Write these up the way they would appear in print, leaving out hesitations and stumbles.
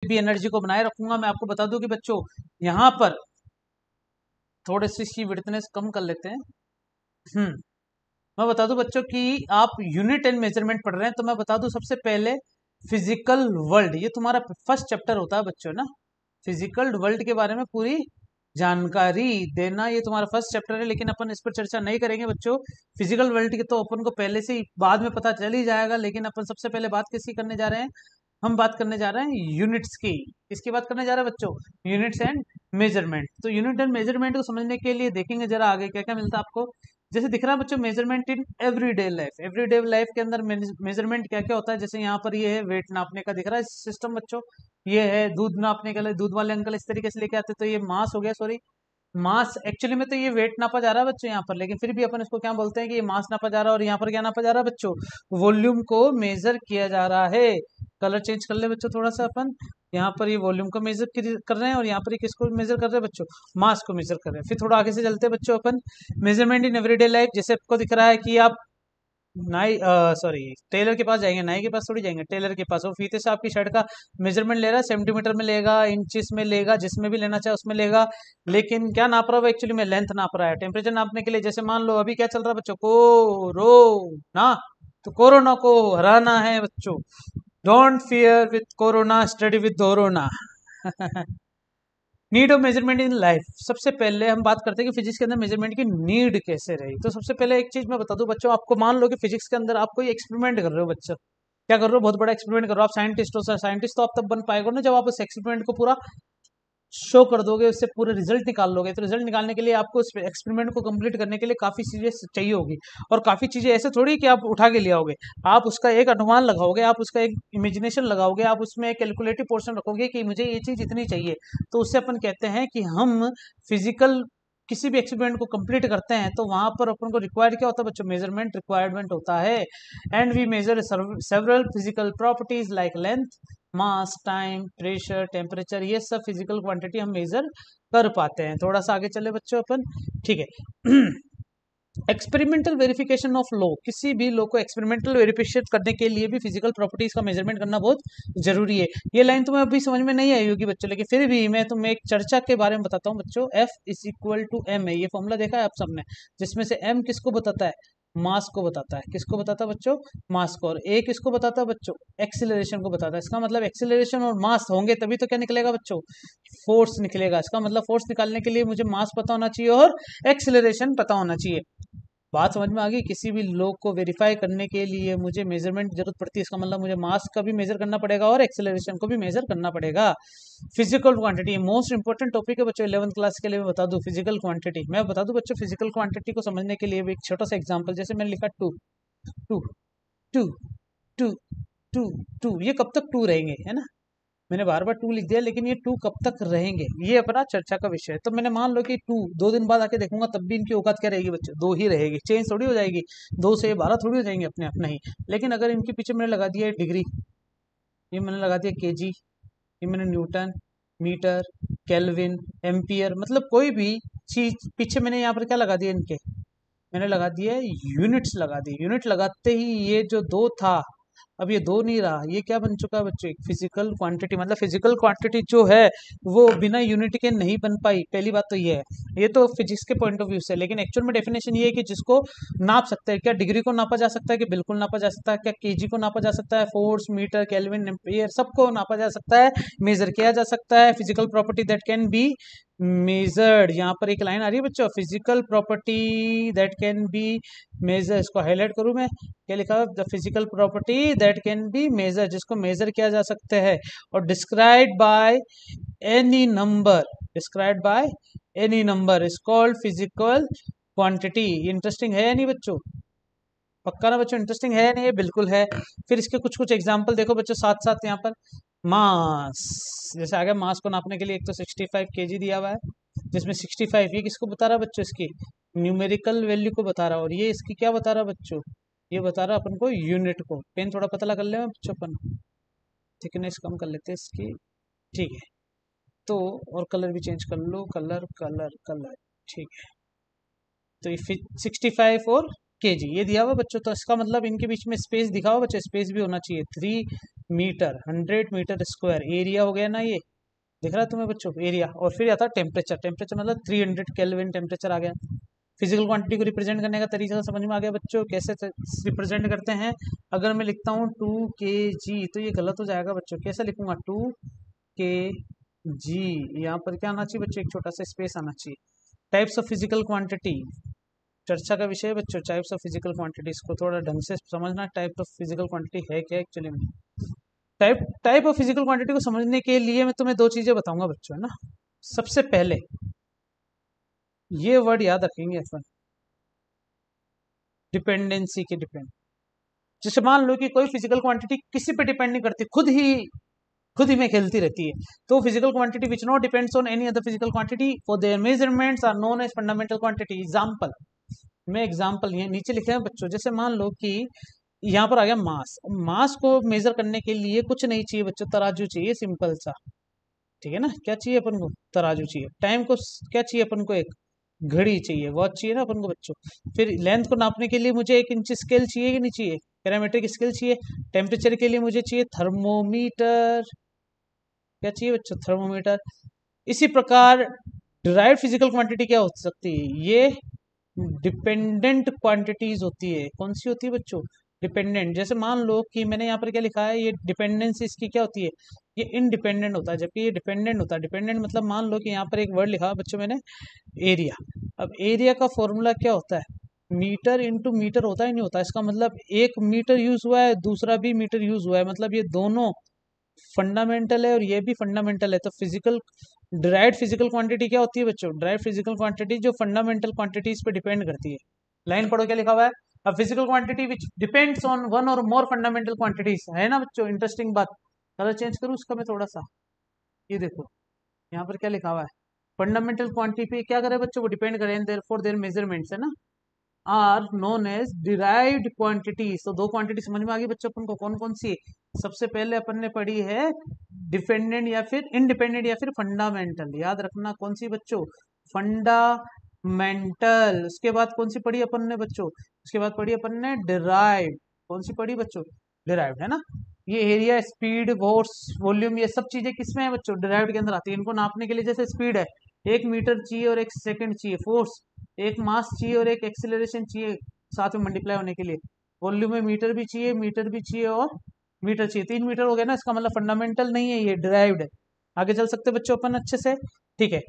भी एनर्जी को बनाए रखूंगा। मैं आपको बता दूं कि बच्चों यहाँ पर थोड़े सी इसकी विड्थनेस कम कर लेते हैं। मैं बता दूं बच्चों कि आप यूनिट एंड मेजरमेंट पढ़ रहे हैं, तो मैं बता दूं सबसे पहले फिजिकल वर्ल्ड, ये तुम्हारा फर्स्ट चैप्टर होता है बच्चों ना। फिजिकल वर्ल्ड के बारे में पूरी जानकारी देना ये तुम्हारा फर्स्ट चैप्टर है, लेकिन अपन इस पर चर्चा नहीं करेंगे बच्चों। फिजिकल वर्ल्ड की तो अपन को पहले से ही बाद में पता चल ही जाएगा, लेकिन अपन सबसे पहले बात किसकी करने जा रहे हैं? हम बात करने जा रहे हैं यूनिट्स की। किसकी बात करने जा रहे हैं बच्चों? Units and measurement. तो यूनिट एंड मेजरमेंट को समझने के लिए देखेंगे जरा आगे क्या क्या मिलता है आपको। जैसे दिख रहा है बच्चों measurement in everyday life. Everyday life के अंदर मेजरमेंट क्या क्या होता है? जैसे यहाँ पर ये है वेट नापने का दिख रहा है सिस्टम बच्चों, ये है दूध नापने के लिए, दूध वाले अंकल इस तरीके से लेके आते, तो ये मास हो गया, सॉरी मास। एक्चुअली में तो ये वेट नापा जा रहा है बच्चों यहाँ पर, लेकिन फिर भी अपन इसको क्या बोलते हैं कि ये मास नापा जा रहा है। और यहाँ पर क्या नापा जा रहा है बच्चों? वॉल्यूम को मेजर किया जा रहा है। कलर चेंज कर ले बच्चों थोड़ा सा। अपन यहाँ पर ये वॉल्यूम को मेजर कर रहे हैं और यहाँ पर ये किसको मेजर कर रहे हैं बच्चों? मास को मेजर कर रहे हैं। फिर थोड़ा आगे से चलते हैं बच्चों अपन मेजरमेंट इन एवरीडे लाइफ। जैसे आपको दिख रहा है कि आप नाई सॉरी टेलर के पास जाएंगे, नाई के पास थोड़ी जाएंगे, टेलर के पास। वो फीते से आपकी शर्ट का मेजरमेंट ले रहा है, सेंटीमीटर में लेगा, इंचेस में लेगा, जिसमें भी लेना चाहे उसमें लेगा, लेकिन क्या नाप रहा है वो? एक्चुअली में लेंथ नाप रहा है। टेम्परेचर नापने के लिए जैसे मान लो अभी क्या चल रहा है बच्चों? कोरोना। तो कोरोना को हराना है बच्चों। Don't fear with corona, study with corona. Need of measurement in life. सबसे पहले हम बात करते हैं कि फिजिक्स के अंदर मेजरमेंट की नीड कैसे रही। तो सबसे पहले एक चीज मैं बता दूं बच्चों, आपको मान लो कि फिजिक्स के अंदर आप कोई एक्सपेरिमेंट कर रहे हो बच्चों, क्या कर रहे हो? बहुत बड़ा एक्सपेरिमेंट कर रहे हो। आप साइंटिस्ट हो सर, साइंटिस्ट तो आप तब बन पाएगा ना जब आप उस एक्सपेरिमेंट को पूरा शो कर दोगे, उससे पूरे रिजल्ट निकाल लोगे। तो रिजल्ट निकालने के लिए आपको उस एक्सपेरिमेंट को कंप्लीट करने के लिए काफी चीजें चाहिए होगी, और काफी चीजें ऐसे थोड़ी कि आप उठा के ले आओगे। आप उसका एक अनुमान लगाओगे, आप उसका एक इमेजिनेशन लगाओगे, आप उसमें एक कैलकुलेटिव पोर्शन रखोगे कि मुझे ये चीज इतनी चाहिए। तो उससे अपन कहते हैं कि हम फिजिकल किसी भी एक्सपेरिमेंट को कंप्लीट करते हैं तो वहां पर अपन को रिक्वायर्ड क्या होता है बच्चों? मेजरमेंट रिक्वायरमेंट होता है। And we measure several physical properties like length, mass, time, pressure, temperature, ये सब फिजिकल क्वांटिटी हम मेजर कर पाते हैं। थोड़ा सा आगे चले बच्चों अपन, ठीक है। Experimental verification of law. किसी भी लॉ को एक्सपेरिमेंटल वेरिफिकेशन करने के लिए भी फिजिकल प्रॉपर्टीज का मेजरमेंट करना बहुत जरूरी है। ये लाइन तुम्हें अभी समझ में नहीं आई होगी बच्चों, लेकिन फिर भी मैं तुम्हें एक चर्चा के बारे में बताता हूँ बच्चों। F is equal to m है, ये फॉर्मूला देखा है आप सबने, जिसमें से M किसको बताता है? मास को बताता है। किसको बताता है बच्चों? मास को। और A किसको बताता है बच्चों? एक्सीलरेशन को बताता है। इसका मतलब एक्सीलरेशन और मास होंगे तभी तो क्या निकलेगा बच्चों? फोर्स निकलेगा। इसका मतलब फोर्स निकालने के लिए मुझे मास पता होना चाहिए और एक्सीलरेशन पता होना चाहिए। बात समझ में आ गई? किसी भी लॉ को वेरीफाई करने के लिए मुझे मेजरमेंट की जरूरत पड़ती है। इसका मतलब मुझे मास का भी मेजर करना पड़ेगा और एक्सेलरेशन को भी मेजर करना पड़ेगा। Physical quantity most important topic है बच्चों। 11th क्लास के लिए मैं बता दूं फिजिकल क्वांटिटी। मैं बता दूं बच्चों फिजिकल क्वांटिटी को समझने के लिए एक छोटा सा एग्जांपल, जैसे मैंने लिखा two two two two two two, ये कब तक टू रहेंगे, है ना? मैंने बार बार टू लिख दिया, लेकिन ये टू कब तक रहेंगे ये अपना चर्चा का विषय है। तो मैंने मान लो कि टू 2 दिन बाद आके देखूंगा तब भी इनकी औकात क्या रहेगी बच्चों? 2 ही रहेगी। चेंज थोड़ी हो जाएगी, 2 से 12 थोड़ी हो जाएंगे अपने आप, नहीं। लेकिन अगर इनके पीछे मैंने लगा दिया डिग्री, ये मैंने लगा दिया केजी, ये मैंने न्यूटन, मीटर, केल्विन, एम्पियर, मतलब कोई भी चीज पीछे मैंने यहाँ पर क्या लगा दिया इनके? मैंने लगा दिया यूनिट्स लगा दी। यूनिट लगाते ही ये जो 2 था अब ये 2 नहीं रहा, ये क्या बन चुका है बच्चों? एक फिजिकल क्वांटिटी। मतलब फिजिकल क्वांटिटी जो है वो बिना यूनिट के नहीं बन पाई। पहली बात तो ये है, ये तो फिजिक्स के पॉइंट ऑफ व्यू से। लेकिन एक्चुअल में डेफिनेशन ये है कि जिसको नाप सकते हैं। क्या डिग्री को नापा जा सकता है? कि बिल्कुल नापा जा सकता है। क्या केजी को नापा जा सकता है? फोर्स, मीटर, केल्विन, एम्पियर, सबको नापा जा सकता है, मेजर किया जा सकता है। Physical property that can be measured. यहाँ पर एक लाइन आ रही है बच्चों, physical property that can be measure. इसको हाईलाइट करूं मैं, क्या लिखा है? The physical property that can be measure, जिसको मेजर किया जा सकता है। और described by any number, described by any number is called physical quantity. Interesting है या नहीं बच्चों? पक्का ना बच्चों? इंटरेस्टिंग है या नहीं? बिल्कुल है। फिर इसके कुछ कुछ एग्जाम्पल देखो बच्चों साथ साथ यहाँ पर। मास, जैसे आ गया मास को नापने के लिए एक तो 65 केजी दिया हुआ है, जिसमें 65 ये किसको बता रहा है बच्चों? इसकी न्यूमेरिकल वैल्यू को बता रहा है। और ये इसकी क्या बता रहा है बच्चों? ये बता रहा है अपन को यूनिट को। पेन थोड़ा पतला कर ले बच्चों, अपन थिकनेस कम कर लेते हैं इसकी, ठीक है। तो और कलर भी चेंज कर लो, कलर कलर कलर, ठीक है। तो ये 65 और केजी ये दिया हुआ बच्चों। तो इसका मतलब इनके बीच में स्पेस दिखा हुआ बच्चों, स्पेस भी होना चाहिए। 3 मीटर, 100 मीटर स्क्वायर एरिया हो गया ना, ये दिख रहा है तुम्हें बच्चों एरिया। और फिर आता है टेम्परेचर, टेम्परेचर मतलब 300 केल्विन टेम्परेचर आ गया। फिजिकल क्वांटिटी को रिप्रेजेंट करने का तरीका समझ में आ गया बच्चों, कैसे रिप्रेजेंट करते हैं। अगर मैं लिखता हूँ 2 kg तो ये गलत हो जाएगा बच्चों, कैसे लिखूंगा 2 kg, यहाँ पर क्या आना चाहिए बच्चों, एक छोटा सा स्पेस आना चाहिए। टाइप्स ऑफ फिजिकल क्वांटिटी चर्चा का विषय है बच्चों, टाइप्स ऑफ फिजिकल क्वांटिटी, इसको थोड़ा ढंग से समझना। टाइप ऑफ फिजिकल क्वांटिटी है क्या एक्चुअली में। टाइप ऑफ फिजिकल क्वांटिटी को समझने के लिए मैं तुम्हें दो चीजें बताऊंगा बच्चों, है ना। सबसे पहले ये वर्ड याद रखेंगे अपन, डिपेंडेंसी के डिपेंड। जैसे मान लो कि कोई फिजिकल क्वांटिटी किसी पे डिपेंड नहीं करती, खुद ही में खेलती रहती है, तो physical quantity which not depends on any other physical quantity for their measurements are known as fundamental quantity. Example में एग्जांपल ये नीचे लिखे हैं बच्चों। जैसे मान लो कि यहाँ पर आ गया मास, मास को मेजर करने के लिए कुछ नहीं चाहिए बच्चों, तराजू चाहिए सिंपल सा, ठीक है ना। क्या चाहिए अपन को, तराजू चाहिए। टाइम को क्या चाहिए अपन को, एक घड़ी चाहिए, वॉच चाहिए ना अपन को बच्चों। फिर लेंथ को नापने के लिए मुझे 1 इंच स्केल चाहिए कि नहीं चाहिए, पैरामीट्रिक स्केल चाहिए। टेम्परेचर के लिए मुझे चाहिए थर्मोमीटर, क्या चाहिए बच्चों, थर्मोमीटर। इसी प्रकार डिराइव्ड फिजिकल क्वांटिटी क्या हो सकती है, ये डिपेंडेंट क्वांटिटीज होती है। कौन सी होती है बच्चों, डिपेंडेंट। जैसे मान लो कि मैंने यहाँ पर क्या लिखा है, ये डिपेंडेंसी इसकी क्या होती है, ये इंडिपेंडेंट होता है, जबकि ये डिपेंडेंट होता है। डिपेंडेंट मतलब मान लो कि यहाँ पर एक वर्ड लिखा है बच्चों मैंने, एरिया। अब एरिया का फॉर्मूला क्या होता है, मीटर इंटू मीटर होता है, नहीं होता। इसका मतलब एक मीटर यूज हुआ है, दूसरा भी मीटर यूज हुआ है, मतलब ये दोनों फंडामेंटल है और ये भी फंडामेंटल है। तो फिजिकल डिराइव्ड फिजिकल क्वांटिटी क्या होती है बच्चों, डिराइव्ड फिजिकल क्वांटिटी जो फंडामेंटल क्वांटिटीज पे डिपेंड करती है। लाइन पढ़ो क्या लिखा हुआ है, a physical quantity which depends on one और मोर फंडामेंटल क्वांटिटीज, है ना बच्चों। इंटरेस्टिंग बात, कलर चेंज करूँ उसका मैं थोड़ा सा, ये देखो यहाँ पर क्या लिखा हुआ है, फंडामेंटल क्वांटिटी पे क्या करे बच्चों, वो डिपेंड करें, देयरफॉर देयर मेजरमेंट्स, है ना, are known as derived quantities. तो दो क्वांटिटी समझ में आ गई बच्चों अपन को, कौन कौन सी। सबसे पहले अपन ने पढ़ी है डिपेंडेंट या फिर इंडिपेंडेंट या फिर फंडामेंटल, याद रखना कौन सी बच्चों, फंडामेंटल। उसके बाद कौन सी पढ़ी अपन ने बच्चों, उसके बाद पढ़ी अपन ने डिराइव्ड। कौन सी पढ़ी बच्चों, डिराइव्ड, है ना। ये एरिया, स्पीड, फोर्स, वॉल्यूम, ये सब चीजें किसमें है बच्चों, डिराइव्ड के अंदर आती है। इनको नापने के लिए जैसे स्पीड है 1 मीटर चाहिए और 1 सेकंड चाहिए, फोर्स एक मास चाहिए और एक एक्सिलरेशन चाहिए साथ में मल्टीप्लाई होने के लिए। वॉल्यूम में मीटर भी चाहिए, मीटर भी चाहिए और मीटर चाहिए, 3 मीटर हो गया ना। इसका मतलब फंडामेंटल नहीं है, ये डिराइव्ड है। आगे चल सकते बच्चों अपन अच्छे से, ठीक है।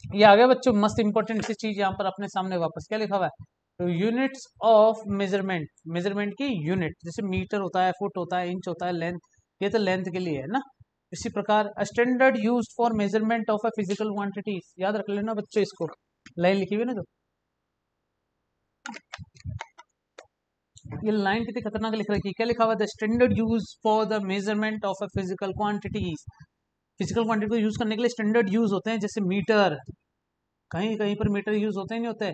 ये आ गया बच्चों मस्त इंपॉर्टेंट सी चीज यहाँ पर अपने सामने वापस क्या लिखा हुआ है, तो यूनिट्स ऑफ मेजरमेंट, मेजरमेंट की यूनिट, जैसे मीटर होता है, फुट होता है, इंच होता है, लेंथ, ये तो लेंथ के लिए है ना। इसी प्रकार standard use for measurement of a physical quantity, याद रख लेना बच्चों इसको, लाइन लिखी हुई ना जो, ये लाइन कितनी खतरनाक लिख रखी है, क्या लिखा हुआ है, the standard use for the measurement of a physical quantities. Physical quantity को यूज करने के लिए स्टैंडर्ड यूज होते हैं, जैसे मीटर, कहीं कहीं पर मीटर यूज होते हैं, नहीं होते,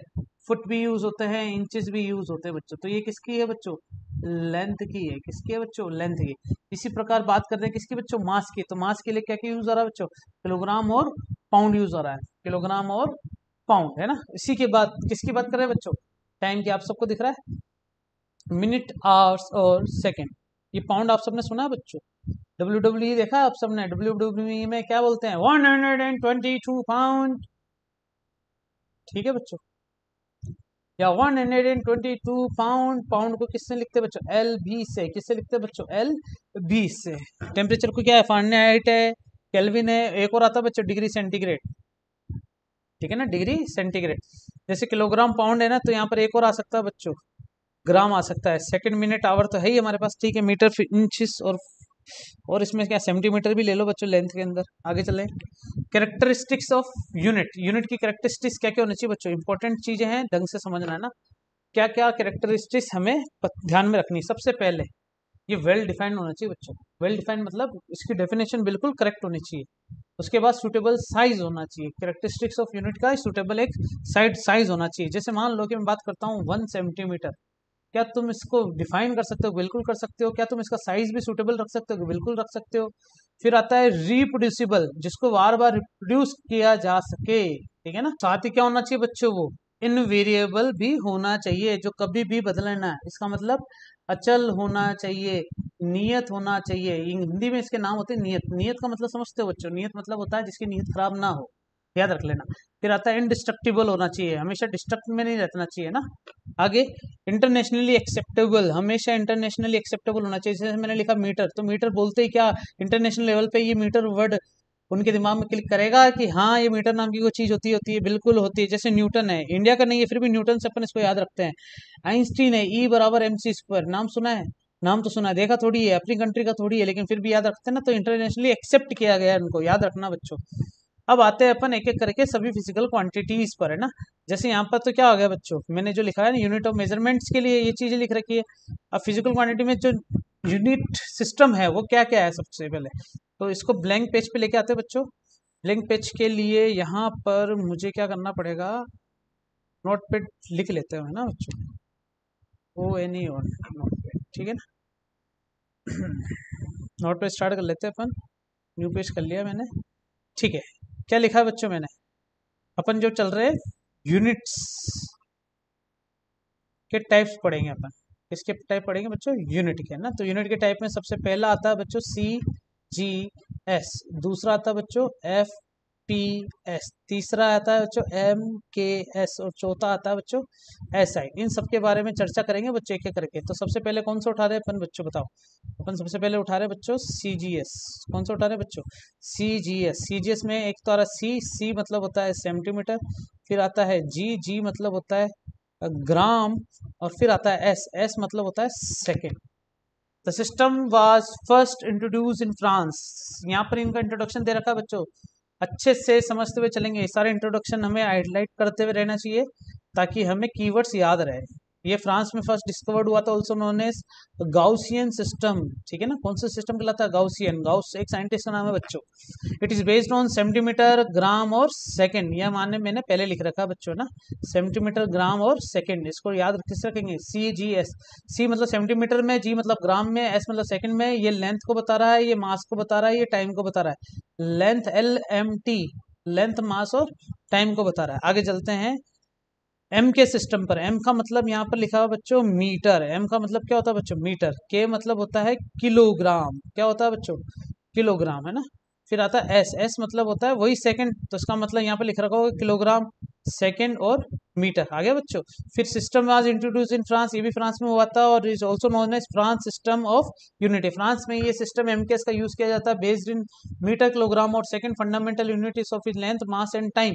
फुट भी यूज होते हैं, इंचेस भी यूज होते हैं बच्चों। तो ये किसकी है बच्चों, लेंथ की है, किसकी है बच्चों, लेंथ की। इसी प्रकार बात करते हैं किसकी बच्चों, मास की। तो मास के लिए क्या क्या यूज हो रहा है बच्चों, किलोग्राम और पाउंड यूज हो रहा है, किलोग्राम और पाउंड, है ना। इसी के बाद किसकी बात कर रहे हैं बच्चों, टाइम की। आप सबको दिख रहा है मिनट, आवर्स और सेकेंड, ये पाउंड आप सबने सुना है बच्चों। WWE देखा है आप सबने, WWE में क्या बोलते हैं, 122 पाउंड, ठीक है बच्चों, या 122 पाउंड। पाउंड को किससे लिखते हैं बच्चों, LB से। किससे लिखते हैं बच्चों, LB से। टेम्परेचर को क्या है, फ़ारेनहाइट है, केल्विन है, एक और आता है बच्चों डिग्री सेंटीग्रेड, ठीक है ना, डिग्री सेंटीग्रेड। जैसे किलोग्राम पाउंड है ना, तो यहाँ पर एक और आ सकता है बच्चों, ग्राम आ सकता है। सेकंड, मिनट, आवर तो है ही हमारे पास, ठीक है। मीटर, इंचेस और इसमें क्या सेंटीमीटर भी ले लो बच्चों लेंथ के अंदर। आगे चले, कैरेक्टरिस्टिक्स ऑफ यूनिट, यूनिट की कैरेक्टरिस्टिक्स क्या क्या होनी चाहिए बच्चों, इंपॉर्टेंट चीजें हैं, ढंग से समझना है ना। क्या क्या कैरेक्टरिस्टिक्स हमें ध्यान में रखनी। सबसे पहले ये वेल डिफाइंड होना चाहिए बच्चों, वेल डिफाइंड मतलब इसकी डेफिनेशन बिल्कुल करेक्ट होनी चाहिए। उसके बाद सुटेबल साइज होना चाहिए, कैरेक्टरिस्टिक्स ऑफ यूनिट का सुटेबल एक साइज होना चाहिए। जैसे मान लो कि मैं बात करता हूँ 1 सेंटीमीटर, क्या तुम इसको डिफाइन कर सकते हो, बिल्कुल कर सकते हो। क्या तुम इसका साइज भी सुटेबल रख सकते हो, बिल्कुल रख सकते हो। फिर आता है रिप्रोड्यूसिबल, जिसको बार बार रिप्रोड्यूस किया जा सके, ठीक है ना। साथ ही क्या होना चाहिए बच्चों, वो इनवेरिएबल भी होना चाहिए, जो कभी भी बदले ना है। इसका मतलब अचल होना चाहिए, नियत होना चाहिए। हिंदी में इसके नाम होते हैं नियत। नियत का मतलब समझते हो बच्चों? नियत मतलब होता है जिसकी नीयत खराब ना हो, याद रख लेना। फिर आता है इनडिस्ट्रक्टिबल होना चाहिए, हमेशा डिस्ट्रक्ट में नहीं रहना चाहिए ना। आगे इंटरनेशनली एक्सेप्टेबल, हमेशा इंटरनेशनली एक्सेप्टेबल होना चाहिए। जैसे मैंने लिखा मीटर, तो मीटर बोलते ही क्या इंटरनेशनल लेवल पे ये मीटर वर्ड उनके दिमाग में क्लिक करेगा कि हाँ ये मीटर नाम की कोई चीज होती है, बिल्कुल होती है। जैसे न्यूटन है, इंडिया का नहीं है फिर भी न्यूटन से अपन इसको याद रखते हैं। आइंस्टीन है, ई बराबर एम सी स्क्वायर, नाम सुना है? नाम तो सुना है, देखा थोड़ी है, अपनी कंट्री का थोड़ी है, लेकिन फिर भी याद रखते हैं ना, तो इंटरनेशनली एक्सेप्ट किया गया है, उनको याद रखना बच्चों। अब आते हैं अपन एक एक करके सभी फिजिकल क्वांटिटीज पर, है ना। जैसे यहाँ पर तो क्या हो गया बच्चों, मैंने जो लिखा है ना यूनिट ऑफ मेजरमेंट्स के लिए ये चीजें लिख रखी है। अब फिजिकल क्वांटिटी में जो यूनिट सिस्टम है वो क्या क्या है सबसे पहले, तो इसको ब्लैंक पेज पे लेके आते हैं बच्चों। ब्लैंक पेज के लिए यहाँ पर मुझे क्या करना पड़ेगा, नोट पैड लिख लेते हो, है ना बच्चों, O N E on note pad, ठीक है ना। नोट पैड स्टार्ट कर लेते हैं अपन, न्यू पेज कर लिया मैंने, ठीक है। क्या लिखा है बच्चों मैंने, अपन जो चल रहे यूनिट्स के टाइप्स पढ़ेंगे अपन। किसके टाइप पढ़ेंगे बच्चों? यूनिट के, ना। तो यूनिट के टाइप में सबसे पहला आता है बच्चों सी जी एस, दूसरा आता है बच्चों एफ पी एस, तीसरा आता है बच्चों एम के एस, और चौथा आता है बच्चों एस आई। इन सब के बारे में चर्चा करेंगे बच्चों एक एक करके। तो सबसे पहले कौन सा उठा रहे हैं अपन बच्चों, बताओ? अपन सबसे पहले उठा रहे हैं बच्चों सी जी एस। कौन सा उठा रहे हैं बच्चों? सी जी एस। सी जी एस में एक तो आ रहा सी, सी मतलब होता है सेंटीमीटर, फिर आता है जी, जी मतलब होता है ग्राम, और फिर आता है एस, एस मतलब होता है second. The system was first introduce in France. यहाँ पर इनका इंट्रोडक्शन दे रखा है बच्चों, अच्छे से समझते हुए चलेंगे। सारे इंट्रोडक्शन हमें हाईलाइट करते हुए रहना चाहिए ताकि हमें कीवर्ड्स याद रहे। ये फ्रांस में फर्स्ट डिस्कवर्ड हुआ था, also known as Gaussian system, ठीक है ना। कौन सा सिस्टम कहलाता है? गाउसियन। गाउस एक साइंटिस्ट का नाम है बच्चों। It is based on centimetre, gram और सेकंड। यह माने मैंने पहले लिख रखा है बच्चों ना, सेंटीमीटर, ग्राम और सेकंड, इसको याद किस रखेंगे? सी जी एस। सी मतलब सेंटीमीटर में, जी मतलब ग्राम में, एस मतलब सेकंड में। ये लेंथ को बता रहा है, ये मास को बता रहा है, ये टाइम को बता रहा है। Length L M T, length, mass और टाइम को बता रहा है। आगे चलते हैं एम के सिस्टम पर। एम का मतलब यहाँ पर लिखा हुआ बच्चों मीटर। एम का मतलब क्या होता है बच्चों? मीटर। के मतलब होता है किलोग्राम। क्या होता है बच्चों? किलोग्राम, है ना। फिर आता है एस, एस मतलब होता है वही सेकंड, तो इसका मतलब यहाँ पर लिख रखा होगा किलोग्राम, सेकंड और मीटर। आ गया बच्चों। फिर system was introduce in France, ये भी फ्रांस में हुआ था, और is also known as France system of unity. France में ये सिस्टम एमकेएस का यूज किया जाता है, बेस्ड इन मीटर, किलोग्राम और second. Fundamental unit of is length, mass and time.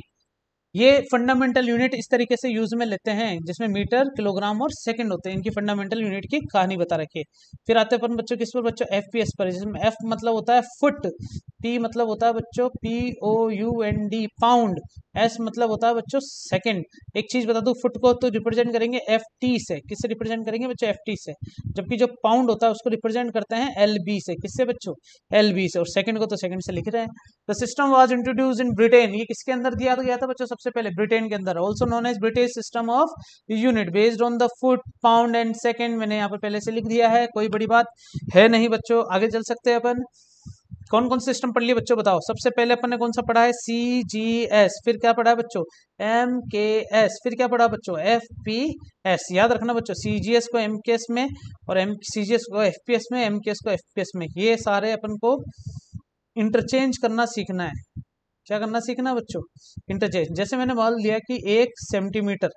ये फंडामेंटल यूनिट इस तरीके से यूज में लेते हैं जिसमें मीटर, किलोग्राम और सेकंड होते हैं। इनकी फंडामेंटल यूनिट की कहानी बता रखी है। फिर आते हैं अपन बच्चों किस पर बच्चों? एफपीएस पर, जिसमें एफ मतलब होता है फुट, पी मतलब होता है बच्चों P O U N D pound, S मतलब होता है बच्चों सेकंड। एक चीज बता दूं, फुट को तो रिप्रेजेंट करेंगे एफ टी से। किससे रिप्रेजेंट करेंगे बच्चों? एफ टी से। जबकि जो पाउंड होता है उसको रिप्रेजेंट करते हैं एल बी से। किससे बच्चों? एल बी से। और सेकंड को तो सेकंड से लिख रहे हैं। The system was introduce in Britain. ये किसके अंदर दिया गया था बच्चों? सबसे पहले ब्रिटेन के अंदर। Also known as British system of unit, based on the foot, pound and second. मैंने यहाँ पर पहले से लिख दिया है, कोई बड़ी बात है नहीं बच्चों। आगे चल सकते हैं अपन। कौन कौन सिस्टम पढ़ लिए बच्चों बताओ? सबसे पहले अपन ने कौन सा पढ़ा है? सी जी एस। फिर क्या पढ़ा है बच्चों? एम के एस। फिर क्या पढ़ा बच्चों? F P S. याद रखना बच्चों, सी जी एस को एम के एस में, और एम सी जी एस को एफ पी एस में, एम के एस को एफ पी एस में। ये सारे अपन को इंटरचेंज करना सीखना है। क्या करना सीखना है बच्चों? इंटरचेंज। जैसे मैंने मान लिया कि 1 सेंटीमीटर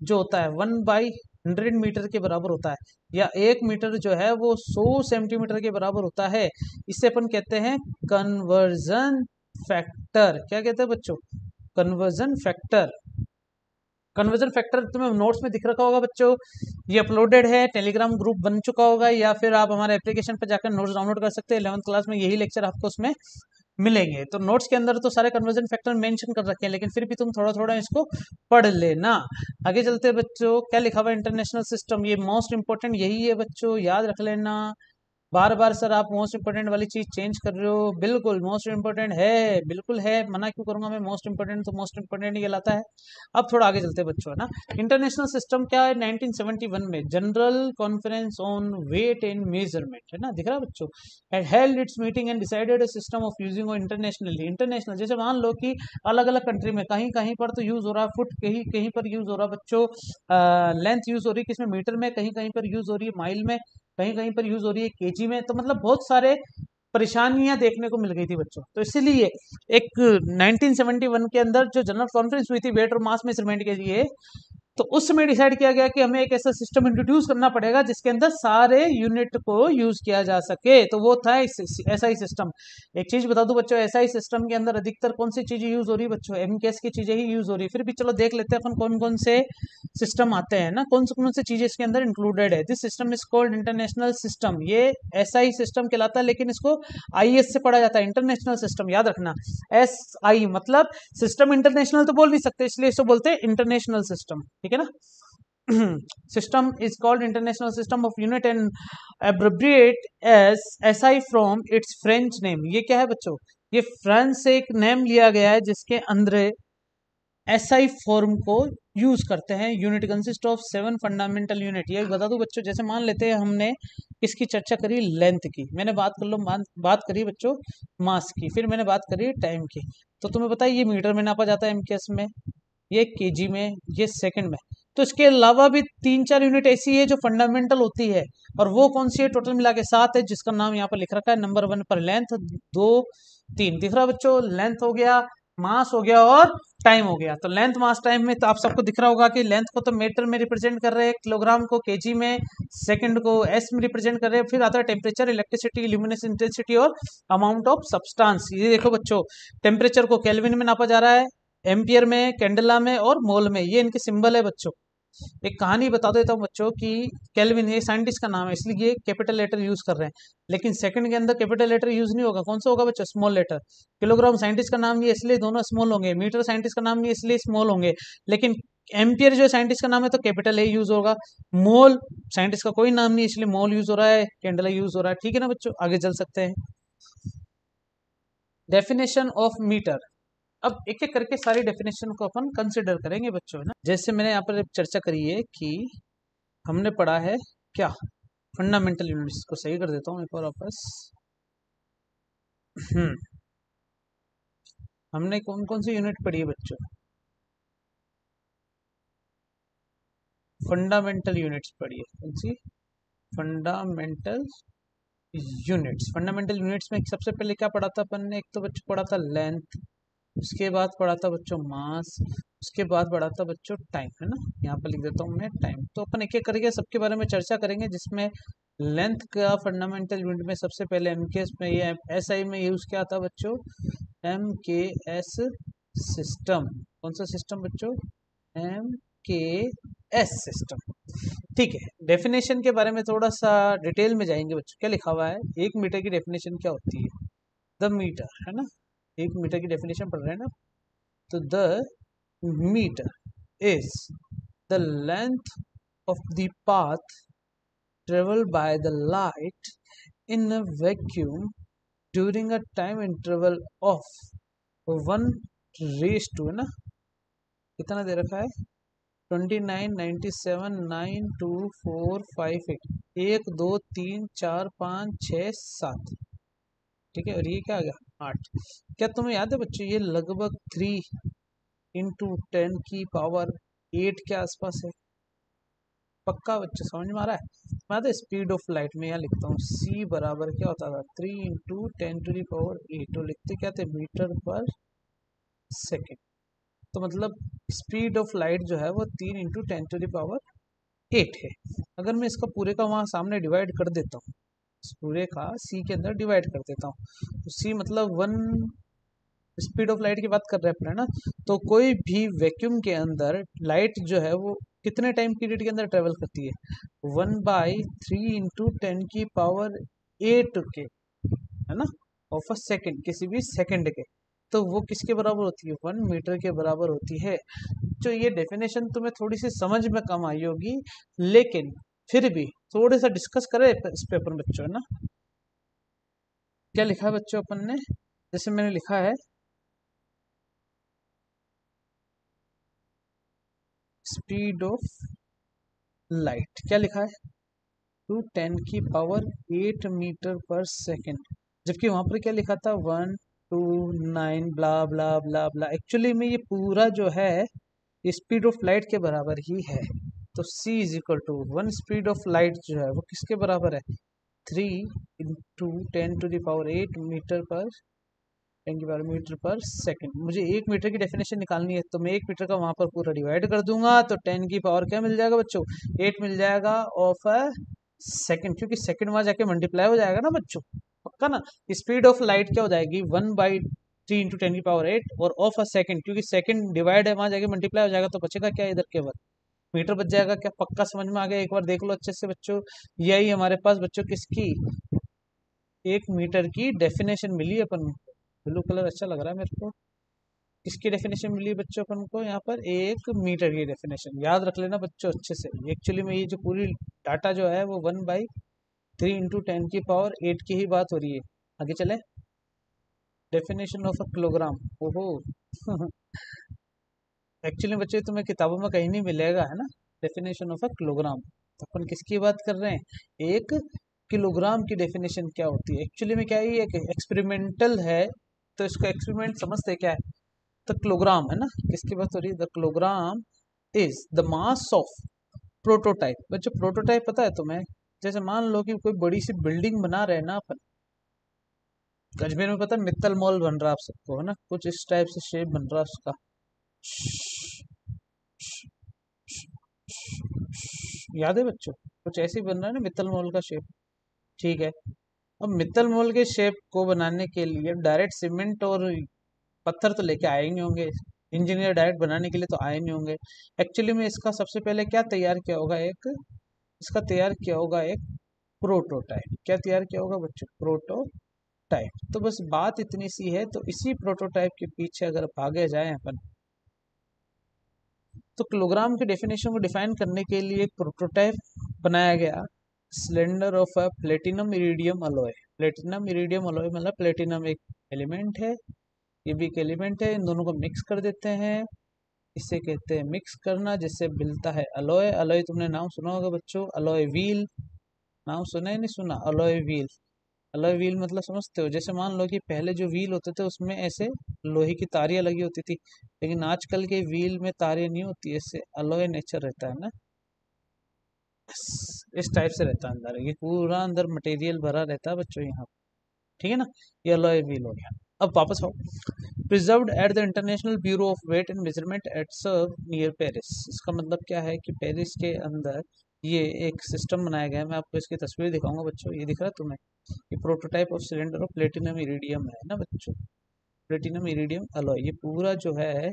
जो होता है 1/100 मीटर के बराबर होता है, या 1 मीटर जो है वो 100 सेंटीमीटर के बराबर होता है। इसे अपन कहते हैं कन्वर्जन फैक्टर। क्या कहते हैं बच्चों? Conversion factor. कन्वर्जन फैक्टर तुम्हें नोट्स में दिख रखा होगा बच्चों, ये अपलोडेड है, टेलीग्राम ग्रुप बन चुका होगा, या फिर आप हमारे एप्लीकेशन पर जाकर नोट्स डाउनलोड कर सकते हैं। 11th क्लास में यही लेक्चर आपको उसमें मिलेंगे। तो नोट्स के अंदर तो सारे कन्वर्जन फैक्टर मेंशन कर रखे हैं, लेकिन फिर भी तुम थोड़ा थोड़ा इसको पढ़ लेना। आगे चलते हैं बच्चों, क्या लिखा हुआ है? International system. ये मोस्ट इंपोर्टेंट यही है बच्चों, याद रख लेना। बार बार सर आप मोस्ट इंपोर्टेंट वाली चीज चेंज कर रहे हो। बिल्कुल मोस्ट इंपोर्टेंट है, बिल्कुल है, मना क्यों करूंगा मैं। मोस्ट इंपोर्टेंट तो मोस्ट इंपोर्टेंट ही कहलाता है। अब थोड़ा आगे चलते हैं बच्चों, है ना। इंटरनेशनल सिस्टम क्या है, 1971 में general conference on weight and measurement, है ना, दिख रहा है बच्चों, had held its meeting and decided a system of using internationally। International जैसे मान लो कि अलग अलग कंट्री में कहीं कहीं पर तो यूज हो रहा है फुट, कहीं कहीं पर यूज हो रहा है बच्चों लेंथ यूज हो रही है किसमें, मीटर में, कहीं कहीं पर यूज हो रही है माइल में, कहीं कहीं पर यूज हो रही है केजी में। तो मतलब बहुत सारे परेशानियां देखने को मिल गई थी बच्चों। तो इसीलिए एक 1971 के अंदर जो जनरल कॉन्फ्रेंस हुई थी वेट और मास मेजरमेंट के लिए, तो उस समय डिसाइड किया गया कि हमें एक ऐसा सिस्टम इंट्रोड्यूस करना पड़ेगा जिसके अंदर सारे यूनिट को यूज किया जा सके। तो वो था एसआई सिस्टम। एक चीज बता दूं बच्चों, एसआई सिस्टम के अंदर अधिकतर कौन सी चीजें यूज हो रही है बच्चों, एमकेएस की चीजें ही यूज हो रही है। फिर भी चलो देख लेते हैं अपन कौन कौन से सिस्टम आते हैं ना, कौन से चीजें इसके अंदर इंक्लूडेड है। This system is called international system. ये एसआई सिस्टम कहलाता है, लेकिन इसको आईएस से पढ़ा जाता है, इंटरनेशनल सिस्टम, याद रखना। एस आई मतलब सिस्टम इंटरनेशनल तो बोल नहीं सकते, इसलिए इसको बोलते हैं इंटरनेशनल सिस्टम, ठीक है ना। system is called international system of unit and abbreviate as SI from its French name। ये क्या है बच्चों, ये फ्रांस से एक नेम लिया गया है जिसके अंदर SI फॉर्म को यूज करते हैं। Unit consist of 7 fundamental unit. ये बता दूं बच्चों, जैसे मान लेते हैं हमने किसकी चर्चा करी, लेंथ की, मैंने बात करी बच्चों मास की, फिर मैंने बात करी टाइम की। तो तुम्हें पता है ये मीटर में नापा जाता है एमकेएस में, ये केजी में, ये सेकंड में। तो इसके अलावा भी 3-4 यूनिट ऐसी है जो फंडामेंटल होती है, और वो कौन सी है, टोटल मिला के 7 है, जिसका नाम यहाँ पर लिख रखा है। नंबर 1 पर लेंथ, 2 3 दिख रहा बच्चों, लेंथ हो गया, मास हो गया और टाइम हो गया। तो लेंथ मास टाइम में तो आप सबको दिख रहा होगा कि लेंथ को तो मीटर में रिप्रेजेंट कर रहे हैं, किलोग्राम को केजी में, सेकंड को एस में रिप्रेजेंट कर रहे हैं। फिर आता है टेम्परेचर, इलेक्ट्रिसिटी, ल्यूमिनेस इंटेंसिटी और अमाउंट ऑफ सब्सटेंस। ये देखो बच्चों, टेम्परेचर को केल्विन में नापा जा रहा है, एम्पियर में, कैंडेला में और मोल में। ये इनके सिंबल है बच्चों। एक कहानी बता देता हूँ बच्चों कि केल्विन ये साइंटिस्ट का नाम है, इसलिए ये कैपिटल लेटर यूज कर रहे हैं, लेकिन सेकंड के अंदर कैपिटल लेटर यूज नहीं होगा। कौन सा होगा बच्चों, स्मॉल लेटर। किलोग्राम साइंटिस्ट का नाम नहीं है, इसलिए दोनों स्मॉल होंगे। मीटर साइंटिस्ट का नाम नहीं है, इसलिए स्मॉल होंगे। लेकिन एम्पियर जो साइंटिस्ट का नाम है तो कैपिटल ए यूज होगा। मोल साइंटिस्ट का कोई नाम नहीं है, इसलिए मोल यूज हो रहा है, कैंडला यूज हो रहा है, ठीक है ना बच्चों। आगे चल सकते हैं। Definition of metre. अब एक एक करके सारी डेफिनेशन को अपन कंसिडर करेंगे बच्चों, है ना। जैसे मैंने यहाँ पर चर्चा करी है कि हमने पढ़ा है क्या, फंडामेंटल यूनिट्स को सही कर देता हूँ एक बार वापस। हमने कौन कौन सी यूनिट पढ़ी है बच्चों, फंडामेंटल यूनिट्स पढ़ी है। कौन सी, फंडामेंटल यूनिट्स। फंडामेंटल यूनिट्स में सबसे पहले क्या पढ़ा था अपन ने, एक तो बच्चों पढ़ा था लेंथ, उसके बाद पढ़ा था बच्चों मास, उसके बाद पढ़ा था बच्चों टाइम, है ना। यहाँ पर लिख देता हूँ मैं टाइम। तो अपन एक एक करके सबके बारे में चर्चा करेंगे, जिसमें लेंथ का फंडामेंटल यूनिट में सबसे पहले एमकेएस में, ये एसआई में यूज किया था बच्चों, एमकेएस सिस्टम। कौन सा सिस्टम बच्चों, एमकेएस सिस्टम, ठीक है। डेफिनेशन के बारे में थोड़ा सा डिटेल में जाएंगे बच्चों। क्या लिखा हुआ है, 1 मीटर की डेफिनेशन क्या होती है, द मीटर, है ना। 1 मीटर की डेफिनेशन पढ़ रहे हैं ना। तो the metre is the length of the path travel by the light in a vacuum during a time interval of 1:, है ना, कितना दे रखा है, 29979245 1 2 3 4 5 6 7, ठीक है। और ये क्या आ गया 8। क्या तुम्हें याद है बच्चों, ये लगभग 3 × 10⁸ के आसपास है। पक्का बच्चों समझ में आ रहा है। मैं आता स्पीड ऑफ लाइट में यहाँ लिखता हूँ, c बराबर क्या होता था, 3 × 10⁸ तो लिखते क्या थे, मीटर पर सेकेंड। तो मतलब स्पीड ऑफ लाइट जो है वो 3 × 10⁸ है। अगर मैं इसका पूरे का वहाँ सामने डिवाइड कर देता हूँ, पूरे का सी के अंदर डिवाइड कर देता हूँ, तो सी मतलब 1 स्पीड ऑफ लाइट की बात कर रहे हैं अपने ना। तो कोई भी वैक्यूम के अंदर लाइट जो है वो कितने टाइम पीरियड के अंदर ट्रेवल करती है, 1/3 × 10⁸ के, है ना, ऑफ अ सेकेंड, किसी भी सेकेंड के। तो वो किसके बराबर होती है, 1 मीटर के बराबर होती है। जो ये डेफिनेशन तुम्हें थोड़ी सी समझ में कम आई होगी, लेकिन फिर भी थोड़े सा डिस्कस करें इस पे अपन बच्चों, है ना। क्या लिखा है बच्चों अपन ने, जैसे मैंने लिखा है स्पीड ऑफ लाइट, क्या लिखा है, टू 10⁸ मीटर पर सेकेंड, जबकि वहां पर क्या लिखा था 129 ब्ला ब्ला ब्ला ब्ला। एक्चुअली में ये पूरा जो है स्पीड ऑफ लाइट के बराबर ही है। तो c is equal to 1 speed of light जो है वो किसके बराबर है, 3 × 10⁸ मीटर पर 10⁻मीटर पर सेकेंड। मुझे 1 मीटर की डेफिनेशन निकालनी है, तो मैं 1 मीटर का वहां पर पूरा डिवाइड कर दूंगा, तो 10 की पावर क्या मिल जाएगा बच्चों, 8 मिल जाएगा ऑफ अ सेकेंड, क्योंकि सेकेंड वहां जाके मल्टीप्लाई हो जाएगा ना बच्चों, पक्का ना। स्पीड ऑफ लाइट क्या हो जाएगी 1/3 × 10⁸ और ऑफ अ सेकेंड, क्योंकि सेकेंड डिवाइड है वहां जाके मल्टीप्लाई हो जाएगा, तो बचेगा क्या इधर केवल मीटर बच जाएगा। क्या पक्का समझ में आ गया, एक बार देख लो अच्छे से बच्चों। यही हमारे पास बच्चों किसकी 1 मीटर की डेफिनेशन मिली अपन को। ब्लू कलर अच्छा लग रहा है मेरे को। किसकी डेफिनेशन मिली है बच्चों अपन को यहाँ पर, 1 मीटर की डेफिनेशन। याद रख लेना बच्चों अच्छे से। एक्चुअली में ये जो पूरी डाटा जो है वो 1/3 × 10⁸ की ही बात हो रही है। आगे चले, डेफिनेशन ऑफ अ किलोग्राम। ओहो एक्चुअली बच्चे तुम्हें किताबों में कहीं नहीं मिलेगा, है ना, डेफिनेशन ऑफ अ किलोग्राम। तो अपन किसकी बात कर रहे हैं, 1 किलोग्राम की डेफिनेशन क्या होती है। एक्चुअली में क्या है, ये एक एक्सपेरिमेंटल है, तो इसका एक्सपेरिमेंट समझते क्या है। द किलोग्राम है ना, किसकी बात हो रही है, the kilogram is the mass of prototype. बच्चों प्रोटोटाइप पता है तुम्हें, जैसे मान लो कि कोई बड़ी सी बिल्डिंग बना रहे हैं ना अपन, अजमेर में पता है मित्तल मॉल बन रहा है, आप सबको है ना, कुछ इस टाइप से शेप बन रहा है उसका, याद है बच्चों, कुछ ऐसे ही बन रहा है ना मित्तल मॉल का शेप। ठीक है, अब मित्तल मॉल के शेप को बनाने के लिए डायरेक्ट सीमेंट और पत्थर तो लेके आए नहीं होंगे, इंजीनियर डायरेक्ट बनाने के लिए तो आए नहीं होंगे। एक्चुअली में इसका सबसे पहले क्या तैयार किया होगा, एक इसका तैयार किया होगा एक प्रोटोटाइप। क्या तैयार किया होगा बच्चों, प्रोटोटाइप। तो बस बात इतनी सी है, तो इसी प्रोटोटाइप के पीछे अगर भागे जाए अपन, तो किलोग्राम की डेफिनेशन को डिफाइन करने के लिए एक प्रोटोटाइप बनाया गया, cylinder of a platinum iridium alloy. Platinum iridium alloy मतलब प्लेटिनम एक एलिमेंट है, ये भी एक एलिमेंट है, इन दोनों को मिक्स कर देते हैं, इसे कहते हैं मिक्स करना, जिससे मिलता है अलॉय। अलॉय तुमने नाम सुना होगा बच्चों, अलॉय व्हील, नाम सुना है नहीं सुना, अलॉय व्हील। अलॉय व्हील मतलब समझते हो, जैसे मान लो कि पहले जो व्हील होते थे उसमें ऐसे लोहे की तारियां लगी होती थी, लेकिन आजकल के व्हील में तारें नहीं होती, ऐसे अलॉय नेचर रहता है ना, इस टाइप से रहता है अंदर, ये पूरा अंदर मटेरियल भरा रहता है बच्चों यहाँ, ठीक है ना, ये अलॉय व्हील हो गया। अब वापस आओ, preserved at the international bureau of weight and measurement at Sevres near Paris. इसका मतलब क्या है कि पेरिस के अंदर ये एक सिस्टम बनाया गया है। मैं आपको इसकी तस्वीर दिखाऊंगा बच्चों, ये दिख रहा है तुम्हें, ये prototype of cylinder of platinum iridium है ना बच्चों, प्लेटिनम इरिडियम अलॉय। ये पूरा जो है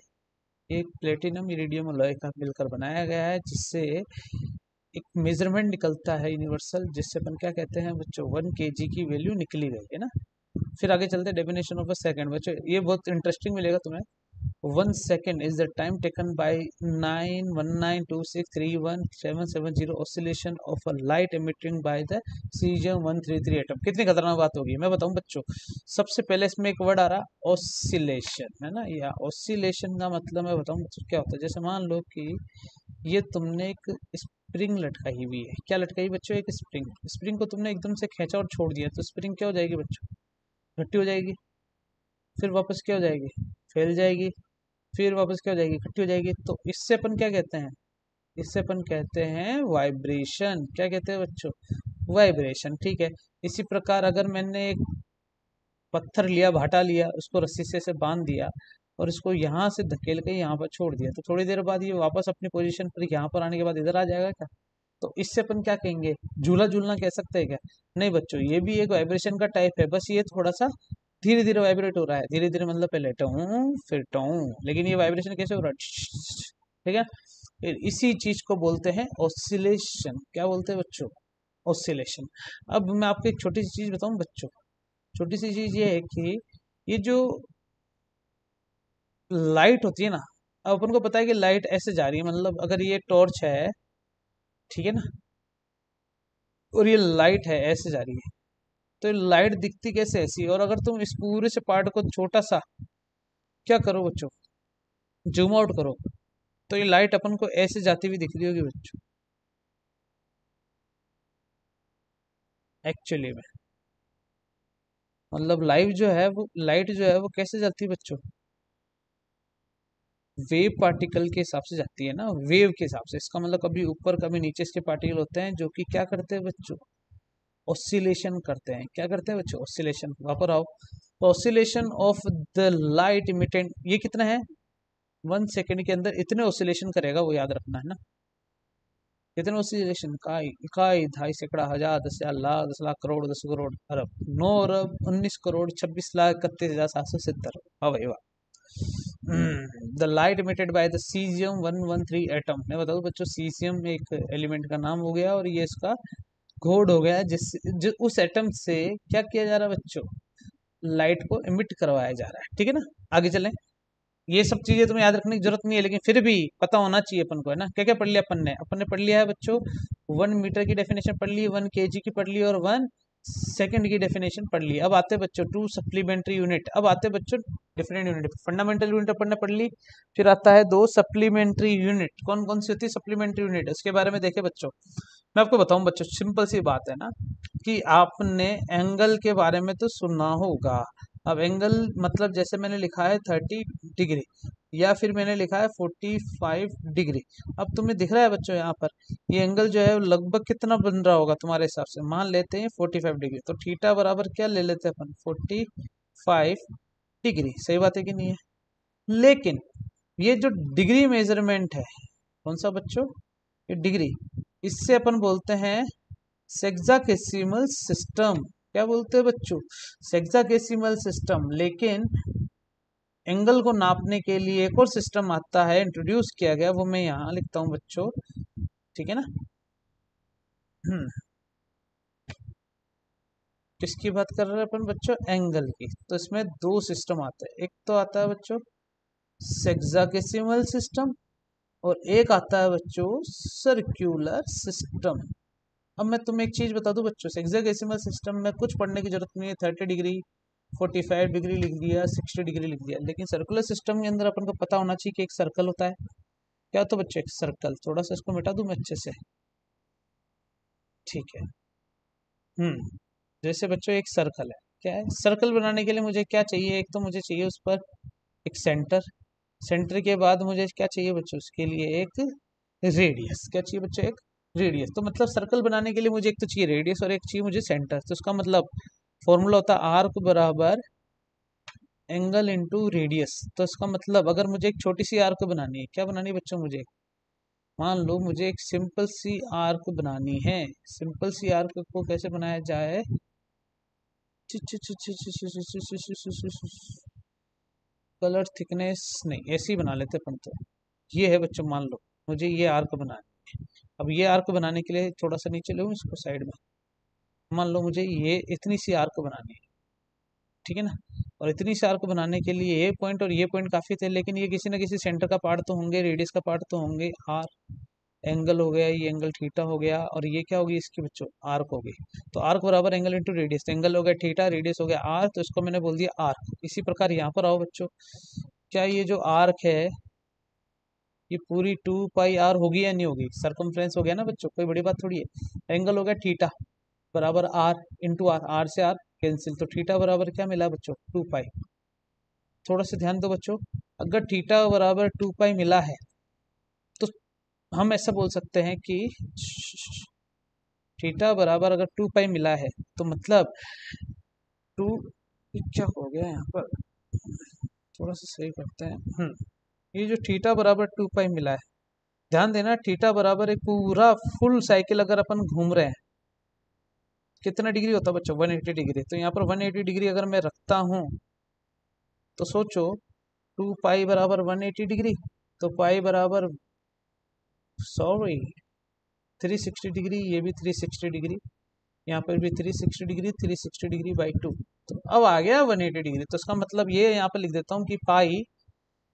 एक प्लेटिनम इरिडियम अलॉय का मिलकर बनाया गया है, जिससे एक मेजरमेंट निकलता है यूनिवर्सल, जिससे अपन क्या कहते हैं बच्चों, 1 kg की वैल्यू निकली गई है ना। फिर आगे चलते हैं, डेफिनेशन ऑफ अ सेकंड। बच्चों ये बहुत इंटरेस्टिंग मिलेगा तुम्हें। 1 second is the time taken by 91926317770 oscillation of a light emitting by the caesium 133 atom. कितनी खतरनाक बात होगी, मैं बताऊं बच्चों। सबसे पहले इसमें एक वर्ड आ रहा ऑसिलेशन, है ना, या ऑसिलेशन का मतलब मैं बताऊं बच्चों क्या होता है। जैसे मान लो कि ये तुमने एक स्प्रिंग लटकाई हुई है, क्या लटकाई बच्चों, एक स्प्रिंग। स्प्रिंग को तुमने एकदम से खींचा और छोड़ दिया, तो स्प्रिंग क्या हो जाएगी बच्चों, गट्टी हो जाएगी। फिर वापस क्या हो जाएगी, फैल जाएगी। फिर वापस क्या हो जाएगी, इकट्ठी हो जाएगी। तो इससे अपन क्या कहते हैं, इससे अपन कहते हैं वाइब्रेशन। क्या कहते हैं बच्चों, वाइब्रेशन, ठीक है। इसी प्रकार अगर मैंने एक पत्थर लिया, भाटा लिया, उसको रस्सी से ऐसे बांध दिया और इसको यहाँ से धकेल के यहाँ पर छोड़ दिया, तो थोड़ी देर बाद ये वापस अपनी पोजीशन पर यहाँ पर आने के बाद इधर आ जाएगा क्या। तो इससे अपन क्या कहेंगे, झूला झूलना कह सकते हैं क्या, नहीं बच्चों, ये भी एक वाइब्रेशन का टाइप है, बस ये थोड़ा सा धीरे धीरे वाइब्रेट हो रहा है। धीरे धीरे मतलब पहले टूं फिर टूं, लेकिन ये वाइब्रेशन कैसे हो रहा है, ठीक है। इसी चीज को बोलते हैं ऑसिलेशन। क्या बोलते हैं बच्चों, ऑसिलेशन। अब मैं आपको एक छोटी सी चीज बताऊं बच्चों, छोटी सी चीज ये है कि ये जो लाइट होती है ना, अब अपन को पता है कि लाइट ऐसे जा रही है, मतलब अगर ये टॉर्च है, ठीक है ना, और ये लाइट है ऐसे जा रही है, तो ये लाइट दिखती कैसे ऐसी, और अगर तुम इस पूरे से पार्ट को छोटा सा क्या करो बच्चों, जूम आउट करो, तो ये लाइट अपन को ऐसे जाती हुई दिख रही होगी बच्चों एक्चुअली में। मतलब लाइव जो है वो लाइट जो है वो कैसे जाती है बच्चों, वेव पार्टिकल के हिसाब से जाती है ना, वेव के हिसाब से। इसका मतलब कभी ऊपर कभी नीचे इसके पार्टिकल होते हैं जो कि क्या करते हैं बच्चों, ऑसिलेशन करते हैं। क्या करते हैं बच्चों, ऑसिलेशन। वापस आओ, oscillation of the light emitted, ये कितना है 1 सेकेंड के अंदर इतने ऑसिलेशन करेगा, वो याद रखना है ना। कितने ऑसिलेशन, इकाई इकाई, 2.5 सैकड़ा, 1000, 10,000, लाख, 10 लाख, करोड़, 10 करोड़, अरब, 9 अरब, 19 करोड़, 26,31,770। हाँ भाई वाह। The light emitted by the caesium 113 atom. मैं बता दूं बच्चों, सीजियम एक एलिमेंट का नाम हो गया और ये इसका कोड हो गया, जिस उस एटम से क्या किया जा रहा है बच्चों, लाइट को इमिट करवाया जा रहा है। ठीक है ना, आगे चलें। ये सब चीजें तुम्हें याद रखने की जरूरत नहीं है, लेकिन फिर भी पता होना चाहिए अपन को, है ना। क्या क्या पढ़ लिया अपन ने पढ़ लिया है बच्चों, 1 मीटर की डेफिनेशन पढ़ ली, 1 kg की पढ़ ली, और 1 सेकेंड की डेफिनेशन पढ़ ली। अब आते बच्चों 2 सप्लीमेंट्री यूनिट। अब आते बच्चों डिफरेंट यूनिट। फंडामेंटल यूनिट अपन ने पढ़ ली, फिर आता है 2 सप्लीमेंट्री यूनिट। कौन कौन सी होती है सप्लीमेंट्री यूनिट, उसके बारे में देखे बच्चों। मैं आपको बताऊं बच्चों, सिंपल सी बात है ना, कि आपने एंगल के बारे में तो सुना होगा। अब एंगल मतलब जैसे मैंने लिखा है 30 डिग्री, या फिर मैंने लिखा है 45 डिग्री। अब तुम्हें दिख रहा है बच्चों यहाँ पर ये एंगल जो है लगभग कितना बन रहा होगा तुम्हारे हिसाब से, मान लेते हैं 45 डिग्री। तो थीटा बराबर क्या ले लेते हैं अपन, 45 डिग्री। सही बात है कि नहीं है। लेकिन ये जो डिग्री मेजरमेंट है, कौन सा बच्चों, ये डिग्री, इससे अपन बोलते हैं सेक्साडेसिमल सिस्टम। क्या बोलते हैं बच्चों, सेक्साडेसिमल सिस्टम। लेकिन एंगल को नापने के लिए एक और सिस्टम आता है, इंट्रोड्यूस किया गया, वो मैं यहाँ लिखता हूँ बच्चों। ठीक है ना। किसकी बात कर रहे हैं अपन बच्चों, एंगल की। तो इसमें 2 सिस्टम आते हैं, एक तो आता है बच्चों सेक्साडेसिमल सिस्टम, और एक आता है बच्चों सर्कुलर सिस्टम। अब मैं तुम्हें एक चीज बता दूं बच्चों, हेक्साडेसिमल सिस्टम में कुछ पढ़ने की जरूरत नहीं है। 30 डिग्री, 45 डिग्री लिख दिया, 60 डिग्री लिख दिया। लेकिन सर्कुलर सिस्टम के अंदर अपन को पता होना चाहिए कि एक सर्कल होता है। क्या तो बच्चों, एक सर्कल। थोड़ा सा इसको मिटा दूं मैं अच्छे से, ठीक है। जैसे बच्चों एक सर्कल है, क्या है, सर्कल बनाने के लिए मुझे क्या चाहिए, एक तो मुझे चाहिए उस पर एक सेंटर। सेंटर के बाद मुझे क्या चाहिए बच्चों, उसके लिए एक रेडियस। क्या चाहिए बच्चों, एक रेडियस। तो मतलब सर्कल बनाने के लिए मुझे एक तो चाहिए रेडियस और एक चाहिए मुझे सेंटर। तो उसका मतलब फॉर्मूला होता है आर्क बराबर एंगल इंटू रेडियस। तो इसका मतलब अगर मुझे एक छोटी सी आर्क बनानी है, क्या बनानी है बच्चों मुझे, मान लो मुझे एक सिंपल सी आर्क बनानी है। सिंपल सी आर्क को कैसे बनाया जाए, कलर थिकनेस नहीं, ऐसे ही बना लेते अपन तो। ये है बच्चों, मान लो मुझे ये आर्क बनाना है। अब ये आर्क बनाने के लिए थोड़ा सा नीचे लो इसको साइड में, मान लो मुझे ये इतनी सी आर्क बनानी है। ठीक है ना। और इतनी सी आर्क बनाने के लिए ये पॉइंट और ये पॉइंट काफी थे, लेकिन ये किसी ना किसी सेंटर का पार्ट तो होंगे, रेडियस का पार्ट तो होंगे। आर एंगल हो गया, ये एंगल थीटा हो गया, और ये क्या होगी इसकी बच्चों, आर्क हो गई। तो आर्क बराबर एंगल इंटू रेडियस। तो एंगल हो गया थीटा, रेडियस हो गया आर, तो इसको मैंने बोल दिया आर्क। इसी प्रकार यहाँ पर आओ बच्चों, क्या ये जो आर्क है ये पूरी 2 पाई आर होगी या नहीं होगी, सरकमफ्रेंस हो गया ना बच्चों, कोई बड़ी बात थोड़ी है। एंगल हो गया थीटा बराबर आर इंटू आर, आर से आर कैंसिल, तो थीटा बराबर क्या मिला बच्चों, 2 पाई। थोड़ा सा ध्यान दो बच्चों, अगर थीटा बराबर 2 पाई मिला है तो हम ऐसा बोल सकते हैं कि थीटा बराबर अगर 2 पाई मिला है तो मतलब टू, क्या हो गया यहाँ पर, थोड़ा सा सही करते हैं। ये जो थीटा बराबर 2 पाई मिला है, ध्यान देना थीटा बराबर एक पूरा फुल साइकिल अगर अपन घूम रहे हैं, कितना डिग्री होता है बच्चों, 180 डिग्री। तो यहाँ पर 180 डिग्री अगर मैं रखता हूँ तो सोचो 2 पाई बराबर 180 डिग्री, तो पाई बराबर, सॉरी, 360 डिग्री, ये भी 360 डिग्री, यहाँ पर भी 360 डिग्री, 360 डिग्री बाई 2। तो अब आ गया 180 डिग्री। तो इसका मतलब ये यहाँ पर लिख देता हूँ कि पाई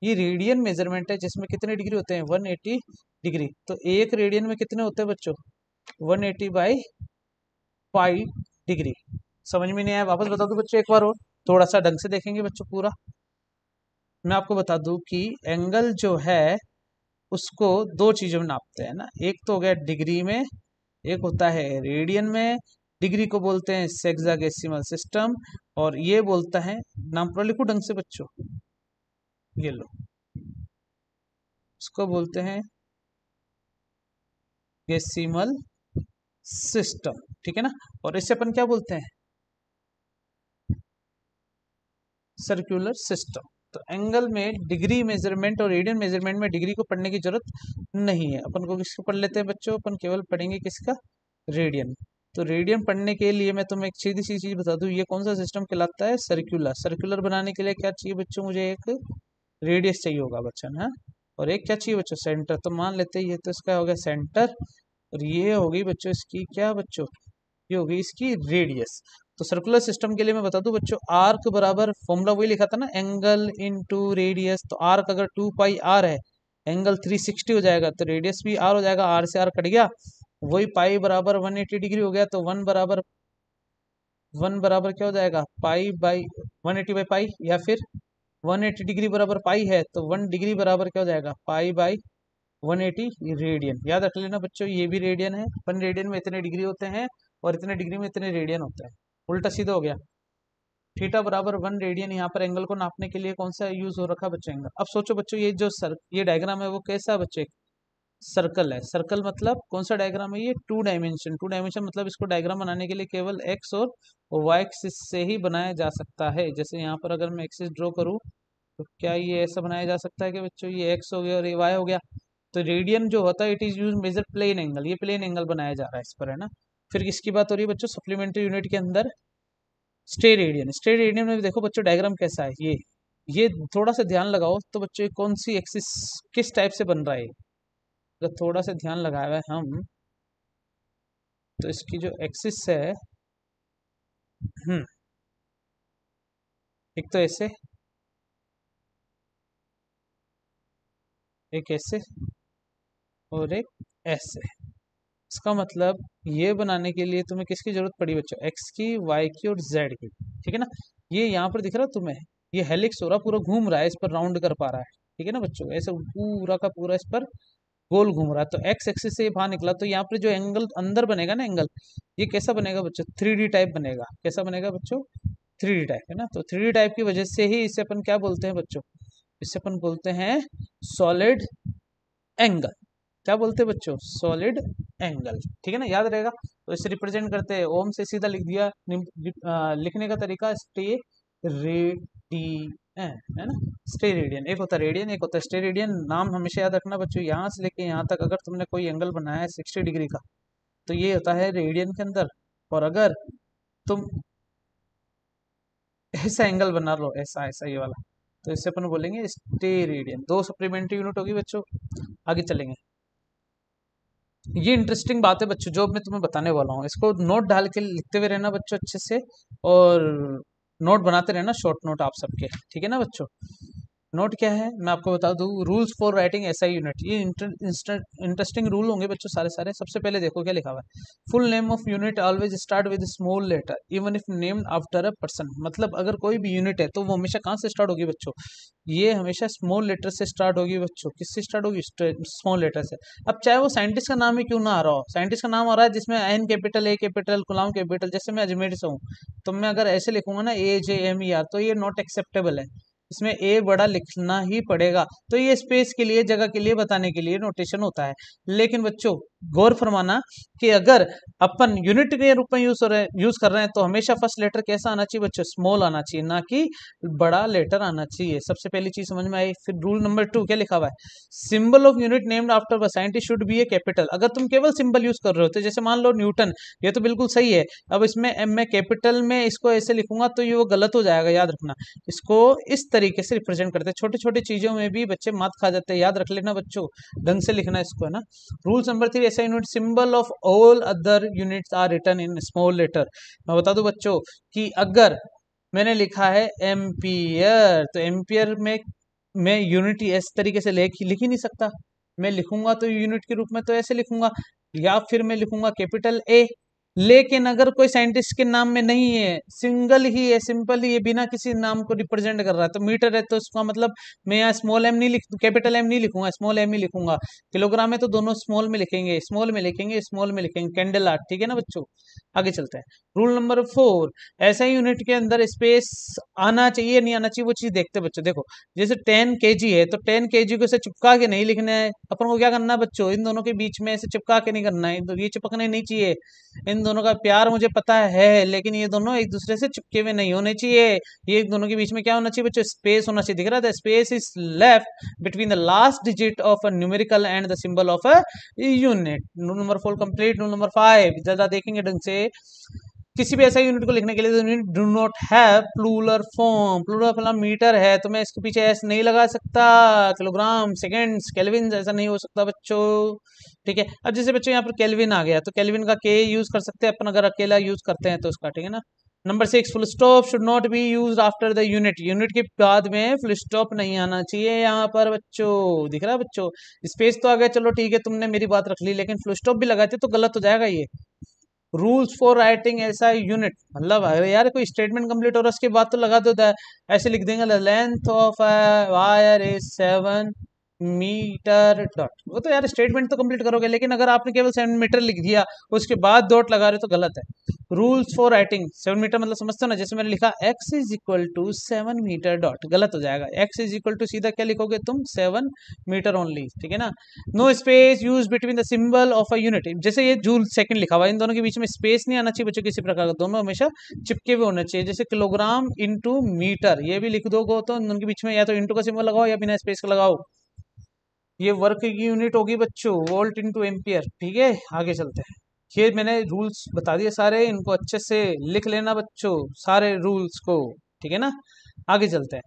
ये रेडियन मेजरमेंट है, जिसमें कितने डिग्री होते हैं, 180 डिग्री। तो एक रेडियन में कितने होते हैं बच्चों, 180 बाई पाई डिग्री। समझ में नहीं आया वापस बता दूं बच्चों एक बार और, थोड़ा सा ढंग से देखेंगे बच्चों पूरा। मैं आपको बता दूं कि एंगल जो है उसको दो चीजों में नापते हैं ना, एक तो हो गया डिग्री में, एक होता है रेडियन में। डिग्री को बोलते हैं सेक्साडेसिमल सिस्टम, और ये बोलता है, नाम पूरा लिखो ढंग से बच्चों, ये लो, इसको बोलते हैं डेसिमल सिस्टम, ठीक है ना। और इसे अपन क्या बोलते हैं, सर्कुलर सिस्टम। तो एंगल में डिग्री मेजरमेंट और रेडियन मेजरमेंट में डिग्री को पढ़ने की जरूरत नहीं है, अपन को किसको पढ़ लेते हैं बच्चों, अपन केवल पढ़ेंगे किसका, रेडियन। तो रेडियन पढ़ने के लिए मैं तुम्हें एक सीधी सी चीज बता दूं, ये कौन सा सिस्टम कहलाता है, सर्कुलर। सर्कुलर बनाने के लिए क्या चाहिए बच्चों, मुझे एक रेडियस चाहिए होगा बच्चन, है, और एक क्या चाहिए बच्चों, सेंटर। तो मान लेते हैं ये तो इसका हो गया सेंटर, और ये हो गई बच्चों इसकी क्या बच्चों, ये हो गई इसकी रेडियस। तो सर्कुलर सिस्टम के लिए मैं बता दूं बच्चों, आर्क बराबर, फॉर्मूला वही लिखा था ना, एंगल इनटू रेडियस। तो आर्क अगर 2 पाई आर है, एंगल 360 हो जाएगा, तो रेडियस भी आर हो जाएगा, आर से आर कट गया, वही पाई बराबर 180 डिग्री हो गया। तो वन बराबर क्या हो जाएगा, पाई बाई 180 बाई पाई, या फिर 180 डिग्री बराबर पाई है, तो 1 डिग्री बराबर क्या हो जाएगा, पाई बाई 180 रेडियन। याद रख लेना बच्चों, ये भी रेडियन है, 1 रेडियन में इतने डिग्री होते हैं, और इतने डिग्री में इतने रेडियन होते हैं, उल्टा सीधा हो गया। थीटा बराबर 1 रेडियन, यहाँ पर एंगल को नापने के लिए कौन सा यूज हो रखा बच्चों, एंगल। अब सोचो बच्चों, ये जो ये डायग्राम है वो कैसा है बच्चे, सर्कल है। सर्कल मतलब कौन सा डायग्राम है ये, 2 डायमेंशन। 2 डायमेंशन मतलब इसको डायग्राम बनाने के लिए केवल एक्स और वाई एक्सिस से ही बनाया जा सकता है। जैसे यहाँ पर अगर मैं एक्सिस ड्रॉ करूँ, तो क्या ये ऐसा बनाया जा सकता है कि बच्चों ये एक्स हो गया और ये वाई हो गया। तो रेडियन जो होता है, it is use measure plane angle, ये प्लेन एंगल बनाया जा रहा है इस पर, है ना। फिर किसकी बात हो रही है बच्चों, सप्लीमेंट्री यूनिट के अंदर स्टे रेडियन। स्टे रेडियन में देखो बच्चों डायग्राम कैसा है, ये थोड़ा सा ध्यान लगाओ तो बच्चों ये कौन सी एक्सिस किस टाइप से बन रहा है, अगर थोड़ा सा ध्यान लगाया हुआ है हम, तो इसकी जो एक्सिस है, हम्म, एक तो ऐसे, एक ऐसे, और एक ऐसे। इसका मतलब ये बनाने के लिए तुम्हें किसकी जरूरत पड़ी बच्चों, एक्स की, वाई की और जेड की, ठीक है ना। ये यहाँ पर दिख रहा है तुम्हें, ये हेलिक्स हो रहा, पूरा घूम रहा है, इस पर राउंड कर पा रहा है, ठीक है ना बच्चों, ऐसे पूरा का पूरा इस पर गोल घूम रहा है। तो एक्स एक्सिस से बाहर निकला, तो यहाँ पर जो एंगल अंदर बनेगा ना एंगल, ये कैसा बनेगा बच्चों, 3D टाइप बनेगा। कैसा बनेगा बच्चों, 3D टाइप, है ना। तो 3D टाइप की वजह से ही इसे अपन क्या बोलते हैं बच्चों, इसे अपन बोलते हैं सॉलिड एंगल। क्या बोलते हैं बच्चों, सॉलिड एंगल, ठीक है ना, याद रहेगा। तो इसे रिप्रेजेंट करते हैं, ओम से सीधा लिख दिया, लिखने का तरीका स्टे रेडियन, है ना। स्टे रेडियन, एक होता है रेडियन, एक होता है स्टे रेडियन। नाम हमेशा याद रखना बच्चों, यहाँ से लेके यहाँ तक अगर तुमने कोई एंगल बनाया है 60 डिग्री का, तो ये होता है रेडियन के अंदर। और अगर तुम ऐसा एंगल बना लो, ऐसा ऐसा ये वाला, तो इससे अपन बोलेंगे स्टे रेडियन। दो सप्लीमेंट्री यूनिट होगी बच्चों, आगे चलेंगे। ये इंटरेस्टिंग बात है बच्चों जो मैं तुम्हें बताने वाला हूँ, इसको नोट डाल के लिखते हुए रहना बच्चों अच्छे से, और नोट बनाते रहना, शॉर्ट नोट आप सबके, ठीक है ना बच्चों। नोट क्या है मैं आपको बता दूं, rules for writing SI unit. ये इंटरेस्टिंग रूल होंगे बच्चों सारे सारे। सबसे पहले देखो क्या लिखा हुआ है, full name of unit always start with small letter even if named after a person. मतलब अगर कोई भी यूनिट है तो वो हमेशा कहाँ से स्टार्ट होगी बच्चों, ये हमेशा स्मॉल लेटर से स्टार्ट होगी बच्चों। किससे स्टार्ट होगी, स्मॉल लेटर से। अब चाहे वो साइंटिस्ट का नाम ही क्यों ना आ रहा हो, साइंटिस्ट का नाम आ रहा है जिसमें एन कैपिटल, ए कैपिटल, गुलाम कैपिटल, जैसे मैं अजमेर से हूँ, तो मैं अगर ऐसे लिखूंगा ना AJMER, तो ये नॉट एक्सेप्टेबल है, इसमें ए बड़ा लिखना ही पड़ेगा। तो ये स्पेस के लिए, जगह के लिए बताने के लिए नोटेशन होता है। लेकिन बच्चों गौर फरमाना कि अगर अपन यूनिट के रूप में यूज कर रहे हैं, तो हमेशा फर्स्ट लेटर कैसा आना चाहिए बच्चों, स्मॉल आना चाहिए, ना कि बड़ा लेटर आना चाहिए। सबसे पहली चीज समझ में आई। फिर रूल नंबर 2 क्या लिखा हुआ है, symbol of unit named after a scientist should be A capital. अगर तुम केवल सिंबल यूज कर रहे हो, तो जैसे मान लो न्यूटन, ये तो बिल्कुल सही है। अब इसमें मैं कैपिटल में इसको ऐसे लिखूंगा तो ये वो गलत हो जाएगा, याद रखना। इसको इस तरीके से रिप्रेजेंट करते हैं। छोटी छोटी चीजों में भी बच्चे मात खा जाते हैं, याद रख लेना बच्चों, ढंग से लिखना इसको, है ना। रूल्स नंबर 3, ऐसा unit symbol of all other units are written in small letter. मैं बता दूं बच्चों कि अगर मैंने लिखा है एम्पियर, तो एम्पियर में मैं यूनिट इस तरीके से लिख ही नहीं सकता। मैं लिखूंगा तो यूनिट के रूप में तो ऐसे लिखूंगा, या फिर मैं लिखूंगा कैपिटल ए, लेकिन अगर कोई साइंटिस्ट के नाम में नहीं है, सिंगल ही है, सिंपल ही है, बिना किसी नाम को रिप्रेजेंट कर रहा है, तो मीटर है तो उसका मतलब मैं यहाँ स्मॉल एम नहीं लिख, कैपिटल एम नहीं लिखूंगा, स्मॉल एम ही लिखूंगा। किलोग्राम है तो दोनों स्मॉल में लिखेंगे, स्मॉल में लिखेंगे, स्मॉल में लिखेंगे, कैंडल आर्ट, ठीक है ना बच्चों। आगे चलते हैं। रूल नंबर 4, ऐसा यूनिट के अंदर स्पेस आना चाहिए नहीं आना चाहिए, वो चीज देखते हैं बच्चों। देखो जैसे 10 kg है, तो 10 kg को ऐसे चिपका के नहीं लिखना है अपन को, क्या करना है बच्चों, इन दोनों के बीच में ऐसे चिपका के नहीं करना है, ये चिपकने नहीं चाहिए। इन दोनों का प्यार मुझे पता है, लेकिन ये दोनों एक दूसरे से चिपके हुए नहीं होने चाहिए। ये एक दोनों के बीच में क्या होना चाहिए बच्चों, स्पेस होना चाहिए। दिख रहा था, space is left between the last digit of a numerical and the symbol of a unit. Rule number 4 complete. Rule number 5 ज्यादा देखेंगे ढंग से, किसी भी ऐसा यूनिट को लिखने के लिए do not have plural form. Plural form metre है तो मैं इसके पीछे एस नहीं लगा सकता, किलोग्राम, सेकेंड्स, केल्विन ऐसा नहीं हो सकता बच्चों, ठीक है। अब जैसे बच्चों यहाँ पर केल्विन आ गया, तो केल्विन का के यूज कर सकते हैं अपन, अगर अकेला यूज करते हैं तो उसका, ठीक है ना। Number 6, full stop should not be use after the unit. Unit के बाद में फुल स्टॉप नहीं आना चाहिए यहाँ पर बच्चों, दिख रहा है बच्चों। स्पेस तो आ गया, चलो ठीक है, तुमने मेरी बात रख ली, लेकिन फुल स्टॉप भी लगाते तो गलत हो जाएगा ये। रूल्स फॉर राइटिंग ऐसा यूनिट, मतलब अरे यार कोई स्टेटमेंट कंप्लीट हो रहा है उसके बाद तो लगा दो ऐसे लिख देंगे, length of wire is 7 metre dot, वो तो यार स्टेटमेंट तो कंप्लीट करोगे, लेकिन अगर आपने केवल 7 मीटर लिख दिया उसके बाद डॉट लगा रहे हो तो गलत है। रूल्स फॉर राइटिंग 7 मीटर मतलब समझते हो ना, जैसे मैंने लिखा x is equal to 7 metre dot, गलत हो जाएगा। x इज इक्वल टू सीधा क्या लिखोगे तुम, 7 मीटर ओनली, ठीक है ना। No space use between the symbol of a unit, जैसे ये जूल सेकंड लिखा हुआ है, इन दोनों के बीच में स्पेस नहीं आना चाहिए बच्चों किसी प्रकार का, दोनों हमेशा चिपके हुए होने चाहिए। जैसे किलोग्राम इंटू मीटर, ये भी लिख दोगे तो इन दोनों के बीच में या तो इंटू का सिंबल लगाओ या बिना स्पेस का लगाओ। ये वर्क की यूनिट होगी बच्चों, वोल्ट इंटू एम्पियर, ठीक है। आगे चलते हैं। ये मैंने रूल्स बता दिए सारे, इनको अच्छे से लिख लेना बच्चों, सारे रूल्स को, ठीक है ना। आगे चलते हैं।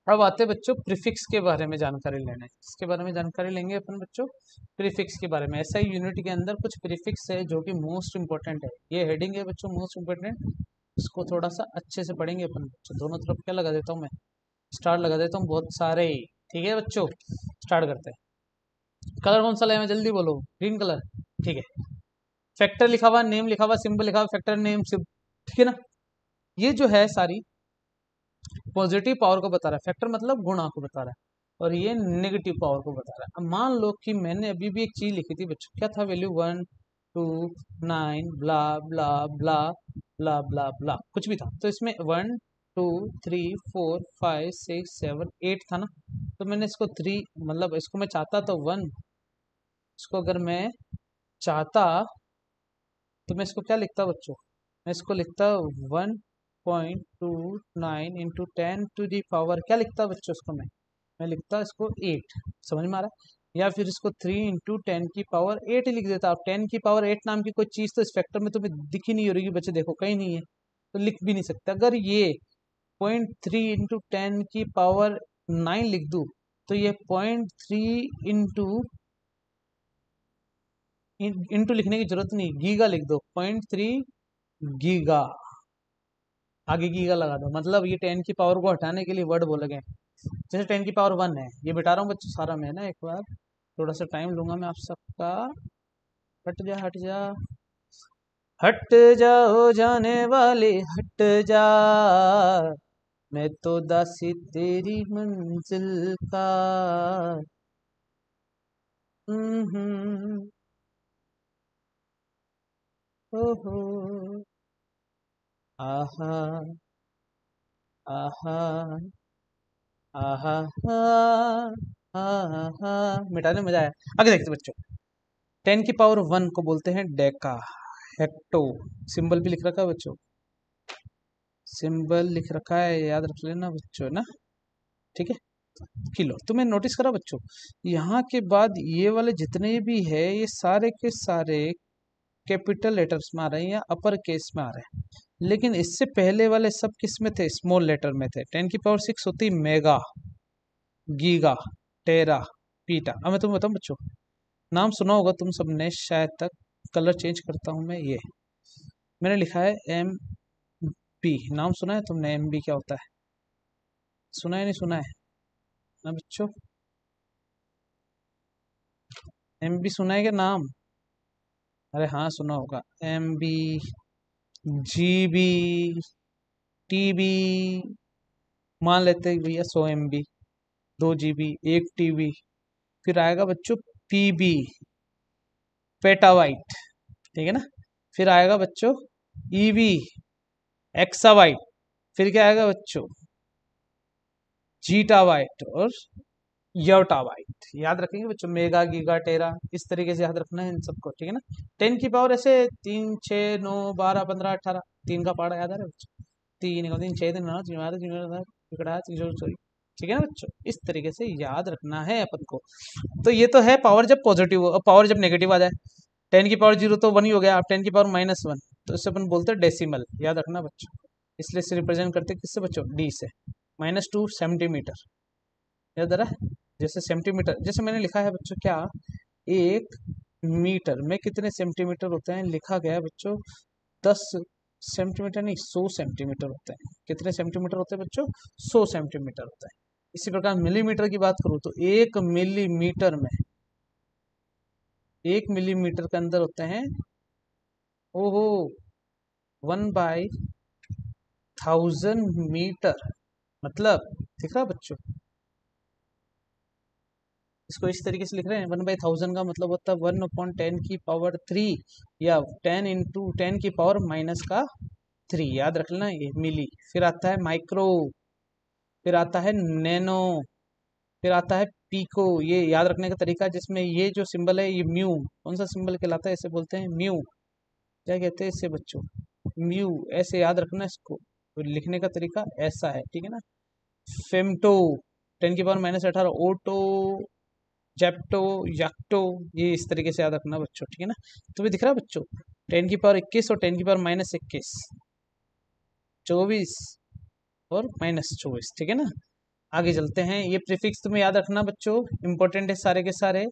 अब आते हैं बच्चों प्रीफिक्स के बारे में जानकारी लेने, इसके बारे में जानकारी लेंगे अपन बच्चों, प्रीफिक्स के बारे में। ऐसा ही यूनिट के अंदर कुछ प्रीफिक्स है जो कि मोस्ट इंपॉर्टेंट है, ये हेडिंग है बच्चों मोस्ट इंपॉर्टेंट, इसको थोड़ा सा अच्छे से पढ़ेंगे अपन बच्चों। दोनों तरफ क्या लगा देता हूँ मैं, स्टार लगा देता हूँ बहुत सारे, ठीक है बच्चों। स्टार्ट करते हैं। कलर कौन सा लें, जल्दी बोलो, ग्रीन कलर, ठीक है। फैक्टर लिखा हुआ, नेम लिखा हुआ, सिंबल लिखा हुआ, फैक्टर नेम सिंबल, ठीक है ना। ये जो है सारी पॉजिटिव पावर को बता रहा है, फैक्टर मतलब गुणा को बता रहा है, और ये नेगेटिव पावर को बता रहा है। अब मान लो कि मैंने अभी भी एक चीज लिखी थी बच्चों, क्या था वैल्यू, 1 2 9 ब्ला ब्ला ब्ला ब्ला ब्ला ब्ला, कुछ भी था, तो इसमें 1 2 3 4 5 6 7 8 था ना। तो मैंने इसको 3, मतलब इसको मैं चाहता तो 1, इसको अगर मैं चाहता तो मैं इसको क्या लिखता बच्चों, मैं इसको लिखता 1.29 इंटू 10 टू दी पावर, क्या लिखता बच्चों इसको मैं लिखता इसको 8, समझ में आ रहा है। या फिर इसको 3 इंटू 10 की पावर 8 ही लिख देता। अब 10 की पावर 8 नाम की कोई चीज़ तो इस फैक्टर में तुम्हें दिख ही नहीं हो रही बच्चे, देखो कहीं नहीं है, तो लिख भी नहीं सकते। अगर ये 0.3 इंटू 10 की पावर 9 लिख दूँ, तो ये 0.3 इंटू इंटू लिखने की जरूरत नहीं, गीगा लिख दो, 0.3 गीगा, आगे गीगा लगा दो, मतलब ये 10 की पावर को हटाने के लिए वर्ड बोले गए। जैसे 10 की पावर 1 है, ये बिठा रहा हूँ बच्चों सारा मैं ना, एक बार थोड़ा सा टाइम लूंगा मैं आप सबका। हट जा हट जा, हट जाओ जाने वाले हट जा, मैं तो दासी तेरी मंजिल का। हम्म, ओहो, आहा आहा आहा आहा, मिटाने में मजा आया। आगे देखते बच्चों, 10 की पावर 1 को बोलते हैं डेका हेक्टो, सिंबल भी लिख रखा है बच्चों, सिंबल लिख रखा है, याद रख लेना बच्चों ना, ठीक है। किलो, तुम्हें नोटिस करा बच्चों, यहाँ के बाद ये वाले जितने भी है ये सारे के सारे कैपिटल लेटर्स में आ रहे हैं या अपर केस में आ रहे हैं, लेकिन इससे पहले वाले सब किस में थे, स्मॉल लेटर में थे। 10 की पावर 6 होती मेगा, गीगा, टेरा, पीटा। अब मैं तुम्हें बताऊं बच्चों, नाम सुना होगा तुम सबने शायद तक, कलर चेंज करता हूं मैं, ये मैंने लिखा है MP, नाम सुना है तुमने, MB क्या होता है, सुना है नहीं सुना है ना बच्चों, MB सुना है क्या नाम, अरे हाँ सुना होगा, MB, GB, TB, मान लेते हैं भैया 100 MB, 2 GB, 1 TB। फिर आएगा बच्चों PB, पेटाबाइट, ठीक है ना। फिर आएगा बच्चों EB, एक्साबाइट। फिर क्या आएगा बच्चों, जीटाबाइट और योटाबाइट। याद रखेंगे बच्चों, मेगा, गीगा, टेरा, इस तरीके से याद रखना है इन सबको, ठीक है ना। 10 की पावर ऐसे 3, 6, 9, 12, 15, 18, 3 का पहाड़ा याद आ रहा है बच्चों, 3 6 दिन 9 सॉरी, ठीक है ना बच्चों। इस तरीके से याद रखना है अपन को। तो ये तो है पावर जब पॉजिटिव हो, पावर जब नेगेटिव आ जाए। 10 की पावर 0 तो 1 ही हो गया, अब 10 की पावर -1, तो इससे अपन बोलते हैं डेसिमल, याद रखना बच्चों। इसलिए इसे रिप्रेजेंट करते हैं किससे बच्चों, D से। -2 सेंटीमीटर, याद आ रहा है। जैसे सेंटीमीटर, जैसे मैंने लिखा है बच्चों क्या, 1 मीटर में कितने सेंटीमीटर होते हैं, लिखा गया है बच्चों 10 सेंटीमीटर नहीं, 100 सेंटीमीटर होते हैं। कितने सेंटीमीटर होते हैं बच्चों, 100 सेंटीमीटर होता है। इसी प्रकार मिलीमीटर की बात करूँ तो 1 मिलीमीटर में, 1 मिलीमीटर के अंदर होते हैं, ओहो, 1/1000 मीटर, मतलब दिख रहा बच्चों। इसको इस तरीके से लिख रहे हैं, 1/1000 का मतलब होता है 1/10 की पावर 3, या 10 × 10 की पावर-3, याद रख लेना ये मिली। फिर आता है माइक्रो, फिर आता है नैनो, फिर आता है पीको। ये याद रखने का तरीका, जिसमें ये जो सिंबल है ये म्यू, कौन सा सिंबल कहलाता है, इसे बोलते हैं म्यू। क्या कहते हैं इसे बच्चों, म्यू। ऐसे याद रखना इसको, तो लिखने का तरीका ऐसा है, ठीक है ना। फेमटो, 10 की पावर-18, ओटो, जेप्टो, याक्टो, ये इस तरीके से याद रखना बच्चों, ठीक है ना। तो भी दिख रहा है बच्चों, 10 की पावर 21 और 10 की पावर-21, 24 और -24, ठीक है ना। आगे चलते हैं, ये प्रीफिक्स तुम्हें याद रखना बच्चों, इंपॉर्टेंट है सारे के सारे।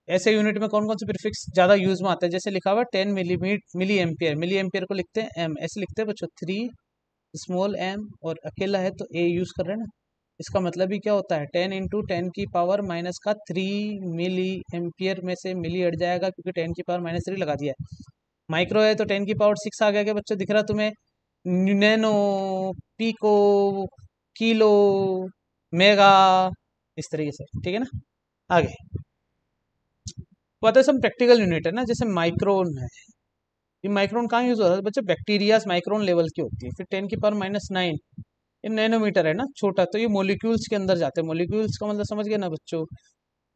ऐसे यूनिट में कौन कौन से प्रीफिक्स ज्यादा यूज में आते हैं, जैसे लिखा हुआ 10 मिली एम्पियर, मिली एम्पियर को लिखते हैं M, ऐसे लिखते हैं बच्चों, 3 स्मॉल m, और अकेला है तो A यूज कर रहे हैं ना। इसका मतलब ही क्या होता है, 10 × 10 की पावर-3 मिली एम्पियर में से मिली हट जाएगा, क्योंकि 10 की पावर-3 लगा दिया है। माइक्रो है तो 10 की पावर 6 आ गया, क्या बच्चों दिख रहा तुम्हें, नैनो, पीको, किलो, मेगा, इस तरीके से, ठीक है ना। आगे सम प्रैक्टिकल यूनिट है ना, जैसे माइक्रोन है। ये माइक्रोन कहाँ यूज होता है बच्चों, बैक्टीरियाज माइक्रोन लेवल की होती है। फिर 10 की पावर-9, ये नैनोमीटर है ना, छोटा, तो ये मोलिक्यूल्स के अंदर जाते हैं। मोलिक्यूल्स का मतलब समझ गए ना बच्चों,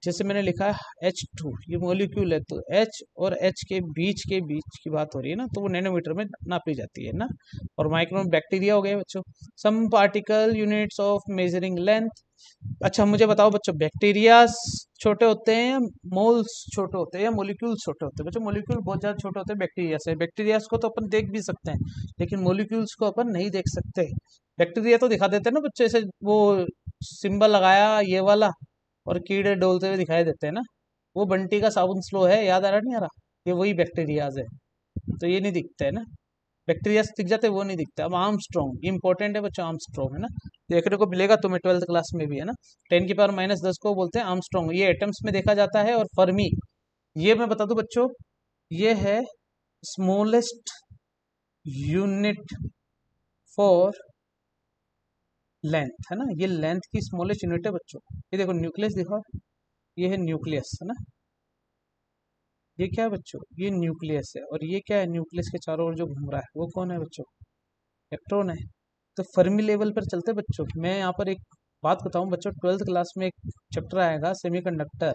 जैसे मैंने लिखा है H2, ये मोलिक्यूल है, तो H और H के बीच की बात हो रही है ना, तो वो नैनोमीटर में नापी जाती है ना। और माइक्रोन बैक्टीरिया हो गए बच्चों। Some particle units of measuring length. अच्छा मुझे बताओ बच्चों, बैक्टीरिया छोटे होते हैं या मोल्स छोटे होते हैं या मोलिक्यूल्स छोटे होते हैं बच्चों, मोलिक्यूल बहुत ज़्यादा छोटे होते हैं बैक्टीरिया से। बैक्टीरिया को तो अपन देख भी सकते हैं, लेकिन मोलिक्यूल्स को अपन नहीं देख सकते। बैक्टीरिया तो दिखा देते हैं ना बच्चों, ऐसे वो सिंबल लगाया ये वाला, और कीड़े डोलते हुए दिखाई देते हैं ना। वो बंटी का साबुन स्लो है, याद आ रहा नहीं आ रहा, ये वही बैक्टीरियाज है। तो ये नहीं दिखता है ना, बैक्टीरिया दिख जाते हैं, वो नहीं दिखता। अब आर्मस्ट्रॉन्ग इंपॉर्टेंट है बच्चों, आर्मस्ट्रॉन्ग है ना, देखने को मिलेगा तुम्हें 12th क्लास में भी है ना। 10 की पावर-10 को बोलते हैं आर्मस्ट्रॉन्ग, ये एटम्स में देखा जाता है। और फर्मी, ये मैं बता दूं बच्चों, ये है स्मॉलेस्ट यूनिट फॉर लेंथ, है ना। ये लेंथ की स्मॉलेस्ट यूनिट है बच्चों। ये देखो न्यूक्लियस दिखा, ये है न्यूक्लियस, है ना। ये क्या है बच्चों, ये न्यूक्लियस है। और ये क्या है, न्यूक्लियस के चारों ओर जो घूम रहा है वो कौन है बच्चों, इलेक्ट्रॉन है। तो फर्मी लेवल पर चलते बच्चों। मैं यहाँ पर एक बात बताऊँ बच्चों, 12th क्लास में एक चैप्टर आएगा सेमीकंडक्टर,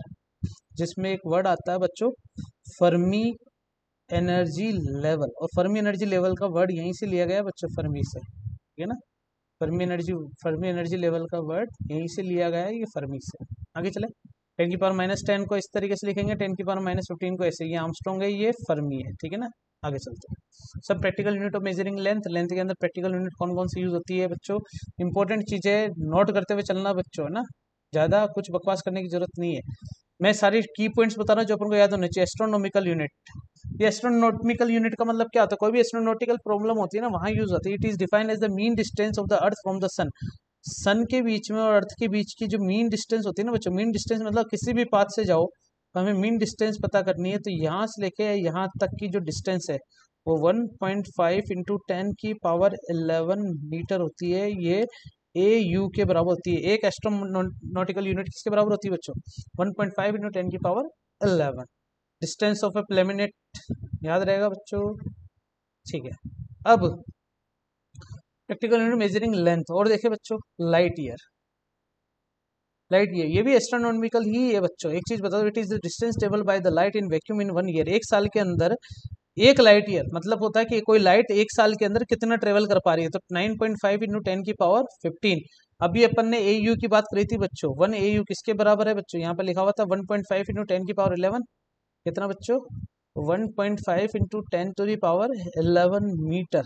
जिसमें एक वर्ड आता है बच्चों, फर्मी एनर्जी लेवल। और फर्मी एनर्जी लेवल का वर्ड यहीं से लिया गया है बच्चों, फर्मी से, ठीक है ना। फर्मी एनर्जी लेवल का वर्ड यहीं से लिया गया है, ये फर्मी से। आगे चले, 10 की पावर-10 को इस तरीके से लिखेंगे, 10 की पावर-15 को ऐसे। ये आर्मस्ट्रॉन्ग है, ये फर्मी है, ठीक है ना। आगे चलते हैं, सब practical unit of measuring length. Length के अंदर प्रैक्टिकल यूनिट कौन कौन सी यूज होती है बच्चों, इंपॉर्टेंट चीजें नोट करते हुए चलना बच्चों, है ना। ज्यादा कुछ बकवास करने की जरूरत नहीं है, मैं सारी की पॉइंट्स बता रहा हूँ जो अपन को याद होने चाहिए। एस्ट्रोनॉमिकल यूनिट, ये एस्ट्रोनॉमिकल यूनिट का मतलब क्या होता है, कोई भी एस्ट्रोनॉटिकल प्रॉब्लम होती है ना, वहाँ यूज होती है। It is defined as the mean distance of the earth from the sun. Sun के बीच में और अर्थ के बीच की जो मीन डिस्टेंस होती है ना बच्चों, मीन डिस्टेंस मतलब किसी भी पाथ से जाओ, हमें मीन डिस्टेंस पता करनी है, तो यहाँ से लेके यहाँ तक की जो डिस्टेंस है वो 1.5 इंटू 10 की पावर 11 मीटर होती है। ये AU के बराबर होती है। एक एस्ट्रोनॉटिकल यूनिट किसके बराबर होती है बच्चों? 1.5 इंटू 10 की power 11। Distance of a planet याद रहेगा बच्चों, ठीक है। अब प्रैक्टिकल यूनिट मेजरिंग लेंथ, और देखे बच्चों लाइट ईयर। लाइट ईयर ये भी एस्ट्रोनॉमिकल ही है बच्चों। एक चीज बताओ, it is the distance travel by the light in vacuum in 1 year. एक साल के अंदर एक लाइट ईयर मतलब होता है कि कोई लाइट एक साल के अंदर कितना ट्रेवल कर पा रही है, तो 9.5 इंटू 10 की पावर 15। अभी अपन ने AU की बात करी थी बच्चों, 1 AU किसके बराबर है बच्चों? यहाँ पर लिखा हुआ था 1.5 इंटू 10 की पावर 11, कितना बच्चों? 1.5 into 10 to the power 11 metre.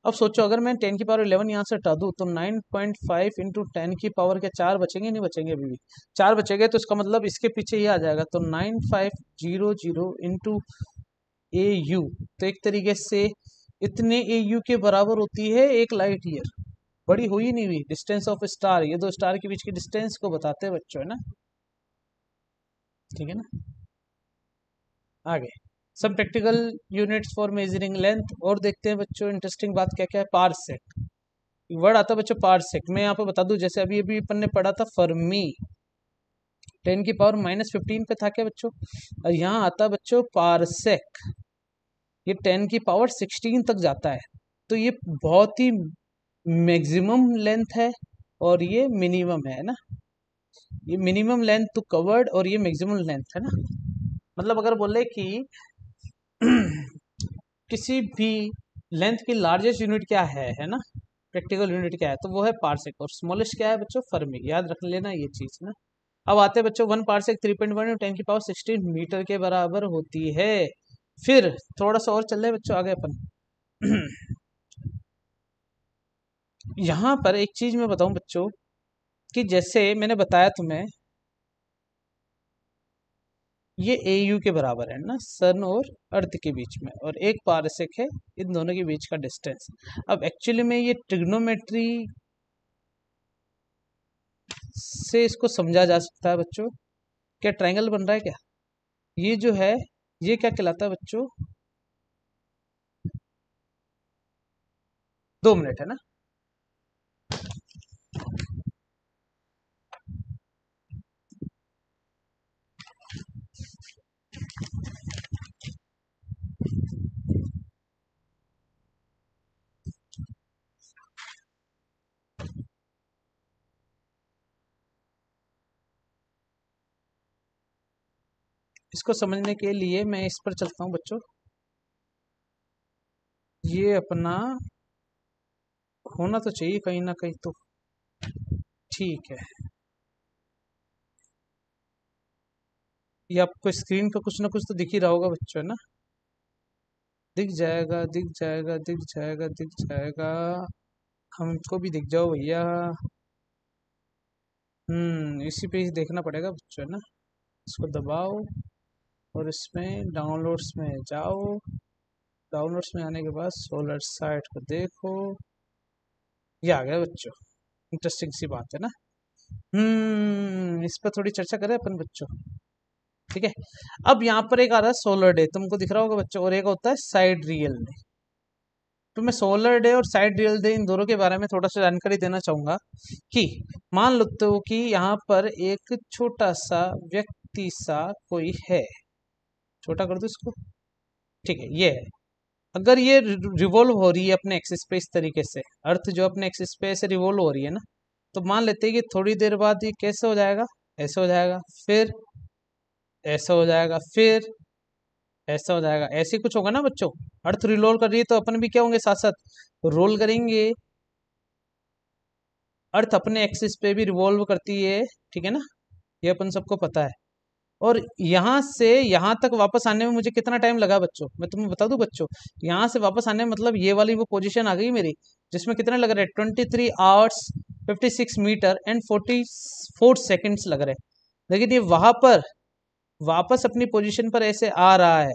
अब सोचो अगर मैं 10 की पावर 11 यहाँ से हटा दूँ तो 9.5 इंटू 10 की पावर के 4 बचेंगे, नहीं बचेंगे? अभी भी 4 बचेंगे, तो इसका मतलब इसके पीछे ये आ जाएगा, तो 9500 इंटू AU। तो एक तरीके से इतने AU के बराबर होती है एक लाइट ईयर। बड़ी हुई नहीं हुई? डिस्टेंस ऑफ स्टार, ये दो स्टार के बीच की डिस्टेंस को बताते हैं बच्चों, है ना, ठीक है ना। आगे सब practical units for measuring length, और देखते हैं बच्चों इंटरेस्टिंग बात क्या क्या है। पारसेक वर्ड आता है बच्चों, पारसेक। मैं यहाँ पे बता दूं, जैसे अभी अभी अपन ने पढ़ा था फर्मी, 10 की पावर -15 पे था क्या बच्चों, और यहाँ आता बच्चों पारसेक, ये 10 की पावर 16 तक जाता है। तो ये बहुत ही मैक्सिमम लेंथ है और ये मिनिमम है ना, ये मिनिमम लेंथ टू कवर्ड और ये मैक्सिमम लेंथ है ना। मतलब अगर बोले कि किसी भी लेंथ की लार्जेस्ट यूनिट क्या है ना, प्रैक्टिकल यूनिट क्या है, तो वो है पारसेक, और स्मॉलेस्ट क्या है बच्चों? फर्मी। याद रख लेना ये चीज ना। अब आते हैं बच्चों 1 पारसेक 3.1 10 की पावर 16 मीटर के बराबर होती है। फिर थोड़ा सा और चल रहे बच्चों आगे अपन यहाँ पर एक चीज मैं बताऊं बच्चों, कि जैसे मैंने बताया तुम्हें ये AU के बराबर है ना, सन और अर्थ के बीच में, और एक पारसेक है इन दोनों के बीच का डिस्टेंस। अब एक्चुअली में ये ट्रिग्नोमेट्री से इसको समझा जा सकता है बच्चों। क्या ट्रायंगल बन रहा है क्या? ये जो है ये क्या कहलाता है बच्चों? 2 मिनट है ना। इसको समझने के लिए मैं इस पर चलता हूं बच्चों। ये अपना होना तो चाहिए कहीं ना कहीं, तो ठीक है। ये आपको स्क्रीन पर कुछ ना कुछ तो दिख ही रहा होगा बच्चों, है ना। दिख जाएगा दिख जाएगा दिख जाएगा दिख जाएगा, हमको भी दिख जाओ भैया। इसी पे ही देखना पड़ेगा बच्चों, है ना। इसको दबाओ और इसमें डाउनलोड्स में जाओ। डाउनलोड्स में आने के बाद सोलर साइट को देखो, ये आ गया बच्चों। इंटरेस्टिंग सी बात है ना। इस पर थोड़ी चर्चा करें अपन बच्चों, ठीक है। अब यहाँ पर एक आ रहा है सोलर डे, तुमको दिख रहा होगा बच्चों, और एक होता है साइड रियल डे। तो मैं सोलर डे और साइड रियल डे इन दोनों के बारे में थोड़ा सा जानकारी देना चाहूंगा। कि मान लो तो कि यहाँ पर एक छोटा सा व्यक्ति सा कोई है, छोटा कर दो इसको, ठीक है। ये है, अगर ये रिवॉल्व हो रही है अपने एक्सिस पे इस तरीके से, अर्थ जो अपने एक्सिस पे ऐसे रिवॉल्व हो रही है ना, तो मान लेते हैं कि थोड़ी देर बाद ये कैसे हो जाएगा, ऐसे हो जाएगा, फिर ऐसा हो जाएगा, फिर ऐसा हो जाएगा, ऐसे कुछ होगा ना बच्चों। अर्थ रिवॉल्व कर रही है तो अपन भी क्या होंगे, साथ साथ रोल करेंगे। अर्थ अपने एक्सिस पे भी रिवॉल्व करती है, ठीक है ना, ये अपन सबको पता है। और यहाँ से यहाँ तक वापस आने में मुझे कितना टाइम लगा बच्चों, मैं तुम्हें बता दूं बच्चों। यहाँ से वापस आने में मतलब ये वाली वो पोजीशन आ गई मेरी, जिसमें कितने लग रहे हैं, 23 आवर्स 56 मीटर एंड 44 सेकेंड्स लग रहे हैं। लेकिन ये वहां पर वापस अपनी पोजीशन पर ऐसे आ रहा है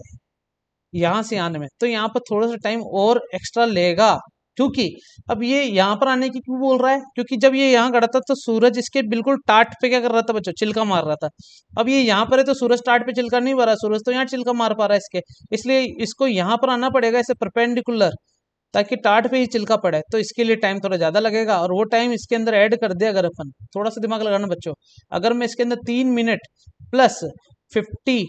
यहाँ से आने में, तो यहाँ पर थोड़ा सा टाइम और एक्स्ट्रा लेगा। क्योंकि अब ये यहाँ पर आने की क्यों बोल रहा है, क्योंकि जब ये यहाँ खड़ा था तो सूरज इसके बिल्कुल टाट पे क्या कर रहा था बच्चों, चिल्का मार रहा था। अब ये यहाँ पर है तो सूरज टाट पे चिल्का नहीं मार रहा, सूरज तो यहाँ चिल्का मार पा रहा है इसके, इसलिए इसको यहाँ पर आना पड़ेगा ऐसे परपेंडिकुलर, ताकि टाट पे ही चिल्का पड़े। तो इसके लिए टाइम थोड़ा ज्यादा लगेगा, और वो टाइम इसके अंदर ऐड कर दे अगर अपन, थोड़ा सा दिमाग लगाना बच्चों, अगर मैं इसके अंदर 3 मिनट प्लस 50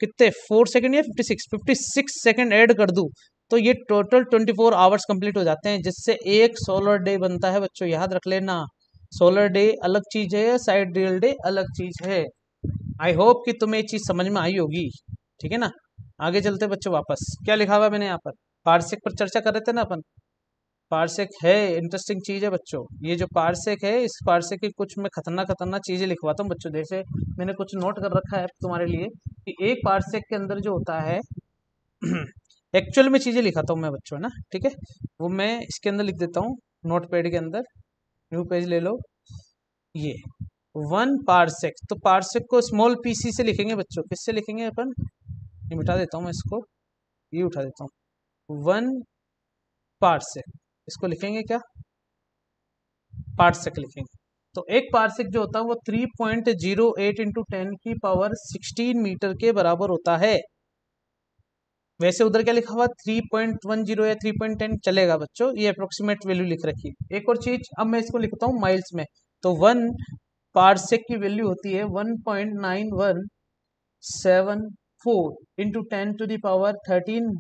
कितने 4 सेकंड या 56 सेकंड ऐड कर दूं, तो ये टोटल 24 आवर्स कंप्लीट हो जाते हैं, जिससे एक सोलर डे बनता है बच्चों। याद रख लेना, सोलर डे अलग चीज है, साइडेरियल डे अलग चीज है। आई होप कि तुम्हें ये चीज समझ में आई होगी, ठीक है ना। आगे चलते बच्चों, वापस क्या लिखा हुआ है मैंने यहाँ पर, पार्सेक पर चर्चा कर रहे थे ना अपन। पार्सेक है इंटरेस्टिंग चीज है बच्चों, ये जो पार्सेक है, इस पार्सेक की कुछ मैं खतरनाक खतरनाक चीजें लिखवाता हूँ बच्चों। जैसे मैंने कुछ नोट कर रखा है तुम्हारे लिए कि एक पार्सेक के अंदर जो होता है एक्चुअल में चीजें लिखाता हूँ मैं बच्चों, ना ठीक है, वो मैं इसके अंदर लिख देता हूँ नोट पैड के अंदर। न्यू पेज ले लो, ये 1 पार्सेक, तो पार्सेक को स्मॉल पीसी से लिखेंगे बच्चों, किससे लिखेंगे अपन, ये मिटा देता हूँ मैं इसको, ये उठा देता हूँ, 1 पार्सेक, इसको लिखेंगे क्या, पार्सेक लिखेंगे। तो एक पार्सेक जो होता है वो 3.08 इंटू 10 की पावर 16 मीटर के बराबर होता है। वैसे उधर क्या लिखा हुआ 3.10 या 3.10 चलेगा बच्चों, ये अप्रोक्सीमेट वैल्यू लिख रखी है। एक और चीज, अब मैं इसको लिखता हूँ माइल्स में, तो 1 पार्सेक की वैल्यू होती है 1.9174 into 10 to the power 13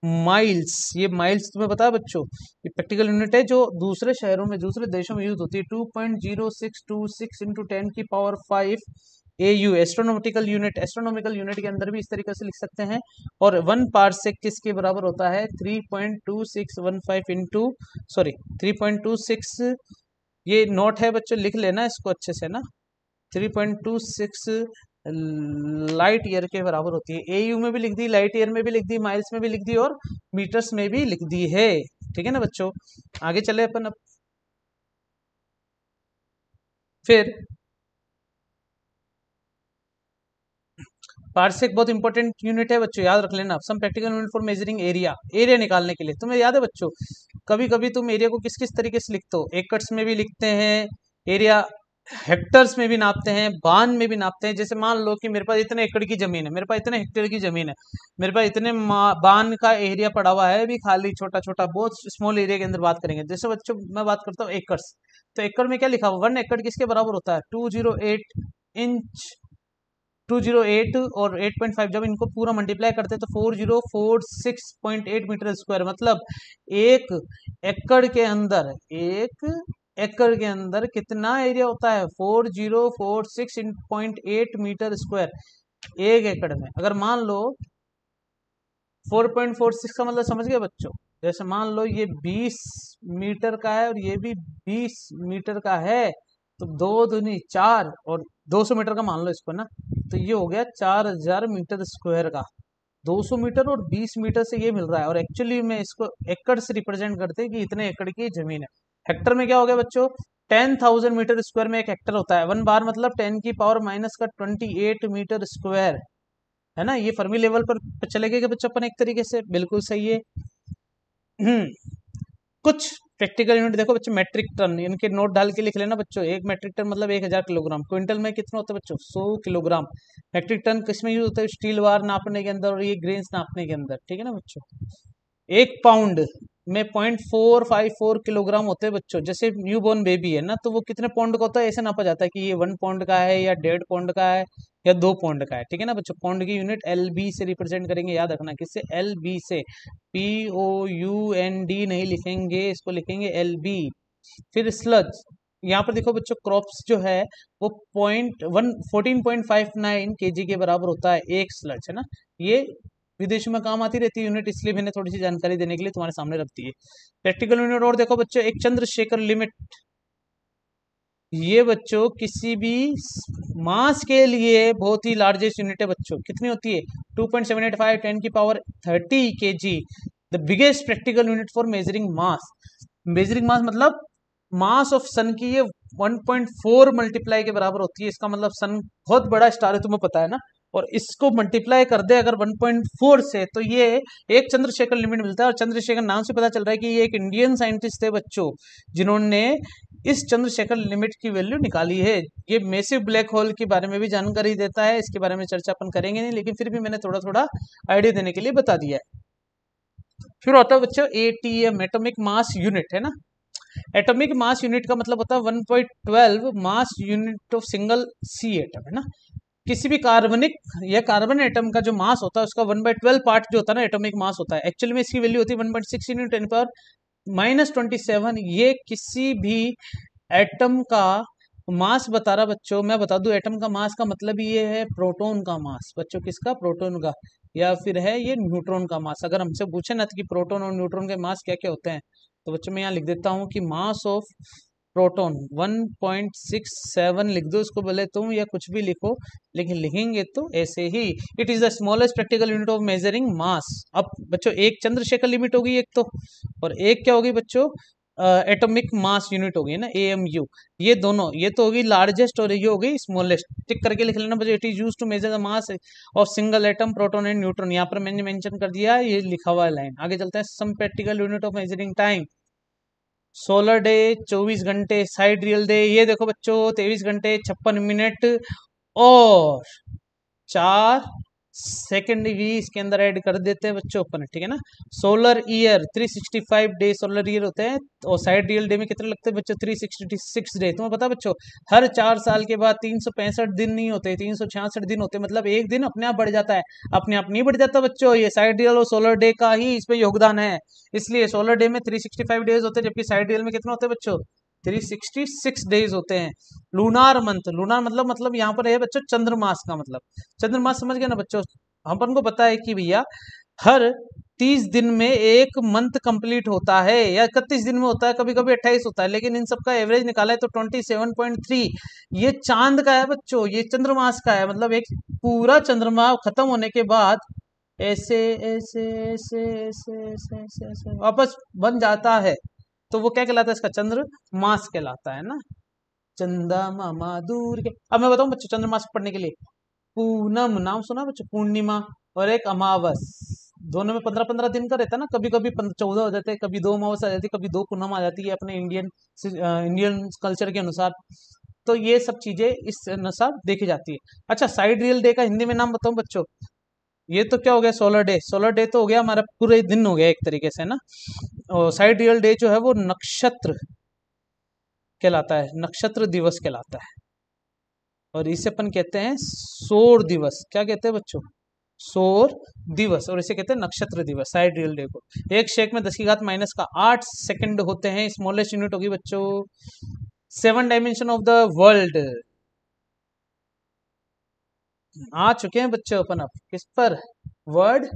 miles. ये माइल्स तुम्हें पता है बच्चों, ये प्रैक्टिकल यूनिट है जो दूसरे शहरों में, दूसरे देशों में यूज होती है। 2.0626 इंटू 10 की power 5 AU, astronomical unit. Astronomical unit के अंदर भी इस तरीके से लिख सकते हैं। और 1 पार्सेक किसके बराबर होता है, 3.2615 इंटू, सॉरी 3.26, ये नोट है बच्चों, लिख लेना इसको अच्छे से ना, 3.26 लाइट ईयर के बराबर होती है। AU में भी लिख दी, लाइट ईयर में भी लिख दी, माइल्स में भी लिख दी, और मीटर्स में भी लिख दी है, ठीक है ना बच्चों। आगे चले अपन अब, फिर पार्सेक बहुत इंपॉर्टेंट यूनिट है बच्चों, याद रख लेना। Some practical unit for measuring area, area निकालने के लिए। तुम्हें याद है बच्चों, कभी कभी तुम एरिया को किस किस तरीके से लिखते हो, एकड़्स में भी लिखते हैं एरिया, हेक्टर्स में भी नापते हैं, बान में भी नापते हैं। जैसे मान लो कि मेरे पास इतने एकड़ की जमीन है, मेरे पास इतने हेक्टेयर की जमीन है, मेरे पास इतने बान का एरिया पड़ा हुआ है, भी खाली छोटा छोटा, बहुत स्मॉल एरिया के अंदर बात करेंगे। जैसे बच्चों मैं बात करता हूँ एकर्स, तो एकड़ में क्या लिखा हुआ, 1 एकड़ किसके बराबर होता है, 208 इंच, 208 और 8.5, जब इनको पूरा मल्टीप्लाई करते हैं तो 4046.8 मीटर स्क्वायर। मतलब एक एकड़ के अंदर, एक एकड़ के अंदर कितना एरिया होता है, 4046.8 मीटर स्क्वायर एक एकड़ में। अगर मान लो 4.46 का मतलब समझ गए बच्चों, जैसे मान लो ये 20 मीटर का है और ये भी 20 मीटर का है, तो 2 दूनी 4 और 200 मीटर का मान लो इसको ना, तो ये हो गया 4000 मीटर स्क्वायर का। 200 मीटर और 20 मीटर से ये मिल रहा है, और एक्चुअली में इसको एकड़ से रिप्रेजेंट करते हैं कि इतने एकड़ की जमीन है। हेक्टर में क्या हो गया बच्चों, 10,000 मीटर स्क्वायर में एक हेक्टर होता है। 1 बार मतलब 10 की पावर- 28 मीटर स्क्वायर, है ना। ये फर्मी लेवल पर चले गए बच्चों अपन एक तरीके से, बिल्कुल सही है। कुछ प्रैक्टिकल यूनिट देखो बच्चों, मेट्रिक टन, इनके नोट डाल के लिख लेना बच्चों। एक मेट्रिक टन मतलब 1000 किलोग्राम। क्विंटल में कितना होता है बच्चों, 100 किलोग्राम। मेट्रिक टन किस में यूज होता है, स्टील बार नापने के अंदर और ये ग्रेन्स नापने के अंदर, ठीक है ना बच्चों। 1 पाउंड में 0.454 किलोग्राम होते हैं बच्चों। जैसे न्यू बॉर्न बेबी है ना, तो वो कितने पाउंड का होता है, ऐसे नापा जाता है कि ये 1 पाउंड का है या 1.5 पाउंड का है या 2 पाउंड का है, ठीक है ना बच्चों। पाउंड की यूनिट LB से रिप्रेजेंट करेंगे, याद रखना किससे, LB से। POUND नहीं लिखेंगे, इसको लिखेंगे LB। फिर स्लज, यहाँ पर देखो बच्चों, क्रॉप्स जो है वो 14.59 kg के बराबर होता है एक स्लज, है ना। ये विदेशों में काम आती रहती है यूनिट, इसलिए मैंने थोड़ी सी जानकारी देने के लिए तुम्हारे सामने रख दी है। प्रैक्टिकल यूनिट और देखो बच्चों, एक चंद्रशेखर लिमिट, ये बच्चों किसी भी मास के लिए बहुत ही लार्जेस्ट यूनिट है बच्चों। कितनी होती है, 2.785 10 की power 30 kg, the biggest practical unit for measuring mass. Measuring mass मतलब मास ऑफ सन की ये 1.4 मल्टीप्लाई के बराबर होती है। इसका मतलब सन बहुत बड़ा स्टार है, तुम्हें पता है ना, और इसको मल्टीप्लाई कर दे अगर 1.4 से, तो ये एक चंद्रशेखर लिमिट मिलता है। और चंद्रशेखर नाम से पता चल रहा है कि ये एक इंडियन साइंटिस्ट थे बच्चों, जिन्होंने इस चंद्रशेखर लिमिट की वैल्यू निकाली है। ये मेसिव ब्लैक होल के बारे में भी जानकारी देता है, इसके बारे में चर्चा अपन करेंगे नहीं, लेकिन फिर भी मैंने थोड़ा थोड़ा आइडिया देने के लिए बता दिया है। फिर होता है बच्चों एटीएम, एटॉमिक मास यूनिट, है ना। एटॉमिक मास यूनिट का मतलब होता है 1.12 mass unit of single C atom, है ना। किसी भी कार्बनिक या कार्बन एटम का जो मास होता है उसका 1/12 पार्ट जो होता है ना, एटॉमिक मास होता है। एक्चुअली में इसकी वैल्यू होती है 1.6 × 10⁻⁻27। ये किसी भी एटम का मास बता रहा बच्चों। मैं बता दूं एटम का मास का मतलब ये है प्रोटॉन का मास बच्चों, किसका, प्रोटॉन का, या फिर है ये न्यूट्रॉन का मास। अगर हमसे पूछे ना कि प्रोटॉन और न्यूट्रॉन के मास क्या क्या होते हैं, तो बच्चों मैं यहाँ लिख देता हूँ कि मास ऑफ प्रोटॉन 1.67 लिख दो इसको, भले तुम या कुछ भी लिखो, लेकिन लिखेंगे तो ऐसे ही। It is the smallest practical unit of measuring mass. अब बच्चों एक चंद्रशेखर लिमिट होगी एक तो, और एक क्या होगी बच्चों, एटॉमिक मास यूनिट होगी ना, AMU। ये दोनों, ये तो होगी लार्जेस्ट और ये होगी स्मॉलेस्ट। टिक करके लिख लेना बच्चों। It is used to measure the mass of single atom, proton and neutron. यहाँ पर मैंने मेंशन कर दिया, ये लिखा हुआ है लाइन। आगे चलते हैं। Some practical unit of measuring time, solar day 24 घंटे, साइड रियल डे ये देखो बच्चों 23 घंटे 56 मिनट और 4 सेकंड भी इसके अंदर ऐड कर देते हैं बच्चों अपन, ठीक है ना। Solar year 365 day solar year होते हैं, और साइड रियल डे में कितने लगते हैं बच्चों, 366 डे। तुम्हें पता बच्चों हर 4 साल के बाद 365 दिन नहीं होते, 366 दिन होते, मतलब एक दिन अपने आप बढ़ जाता है। अपने आप नहीं बढ़ जाता बच्चों, ये साइड रियल और सोलर डे का ही इसमें योगदान है। इसलिए सोलर डे में 365 डेज होते हैं, जबकि साइड रियल में कितने होते हैं बच्चों, 366 डेज होते हैं। लूनार मंथ, लूनार मतलब यहाँ पर है बच्चों चंद्रमास का मतलब। चंद्रमास समझ गए ना बच्चों। अपन को पता है कि भैया हर 30 दिन में एक मंथ कंप्लीट होता है, या 31 दिन में होता है, कभी कभी 28 होता है, लेकिन इन सब का एवरेज निकाला है तो 27.3 ये चांद का है बच्चों, ये चंद्रमास का है। मतलब एक पूरा चंद्रमा खत्म होने के बाद ऐसे ऐसे ऐसे ऐसे ऐसे ऐसे ऐसे वापस बन जाता है, तो वो क्या कहलाता है, इसका चंद्र मास कहलाता है ना। चंदा मामा दूर के। अब मैं बताऊं बच्चों चंद्रमास पढ़ने के लिए, पूनम नाम सुना बच्चों, पूर्णिमा, और एक अमावस, दोनों में 15-15 दिन का रहता है ना। कभी कभी 14 हो जाते हैं, कभी 2 अमावस आ जाती है, कभी 2 पूनम आ जाती है अपने इंडियन कल्चर के अनुसार। तो ये सब चीजें इस अनुसार देखी जाती है। अच्छा साइड रियल डे का हिंदी में नाम बताऊं बच्चों, ये तो क्या हो गया, सोलर डे। सोलर डे तो हो गया हमारा पूरे दिन हो गया एक तरीके से ना। और साइड रियल डे जो है वो नक्षत्र कहलाता है, नक्षत्र दिवस कहलाता है। और इसे अपन कहते हैं सौर दिवस। क्या कहते हैं बच्चों, सौर दिवस। और इसे कहते हैं नक्षत्र दिवस, साइड रियल डे को। एक शेक में 10⁻⁻8 सेकंड होते हैं। स्मॉलेस्ट यूनिट होगी बच्चों 7 डायमेंशन ऑफ द वर्ल्ड। आ चुके हैं बच्चों अपन अब किस पर, वर्ड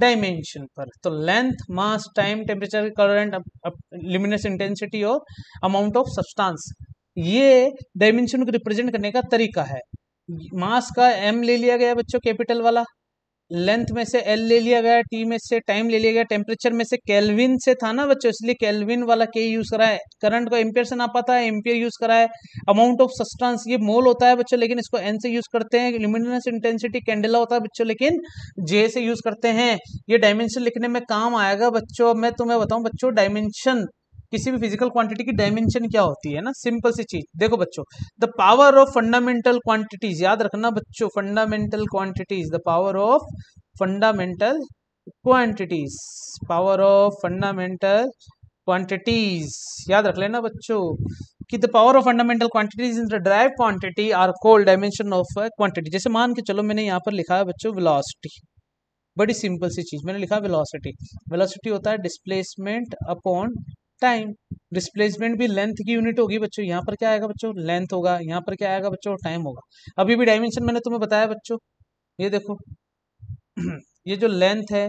डायमेंशन पर। तो length, mass, time, temperature, current, luminous intensity और अमाउंट ऑफ सब्सटेंस, ये डायमेंशन को रिप्रेजेंट करने का तरीका है। मास का m ले लिया गया बच्चों कैपिटल वाला, लेंथ में से L ले लिया गया, T में से टाइम ले लिया गया, टेम्परेचर में से केल्विन से था ना बच्चों, इसलिए केल्विन वाला K यूज करा है। करंट को एम्पियर से नापा था, एम्पियर यूज करा है। अमाउंट ऑफ सब्सटेंस ये मोल होता है बच्चों, लेकिन इसको N से यूज करते हैं। ल्यूमिनस इंटेंसिटी कैंडेला होता है बच्चों, लेकिन J से यूज करते हैं। ये डायमेंशन लिखने में काम आएगा बच्चों। मैं तुम्हें बताऊं बच्चों, डायमेंशन किसी भी फिजिकल क्वांटिटी की डायमेंशन क्या होती है ना, सिंपल सी चीज देखो बच्चों, the power of fundamental quantities. याद रखना बच्चों, fundamental quantities, the power of fundamental quantities, power of fundamental quantities. याद रख लेना बच्चों कि the power of fundamental quantities in the derived quantity are called dimension of quantity. जैसे मान के चलो मैंने यहाँ पर लिखा है बच्चों वेलोसिटी, बड़ी सिंपल सी चीज मैंने लिखा वेलोसिटी। वेलोसिटी होता है डिस्प्लेसमेंट अपॉन टाइम। डिस्प्लेसमेंट भी लेंथ की यूनिट होगी बच्चों। यहाँ पर क्या आएगा बच्चों, लेंथ होगा। यहाँ पर क्या आएगा बच्चों, टाइम होगा। अभी भी डायमेंशन मैंने तुम्हें बताया बच्चों, ये देखो ये जो लेंथ है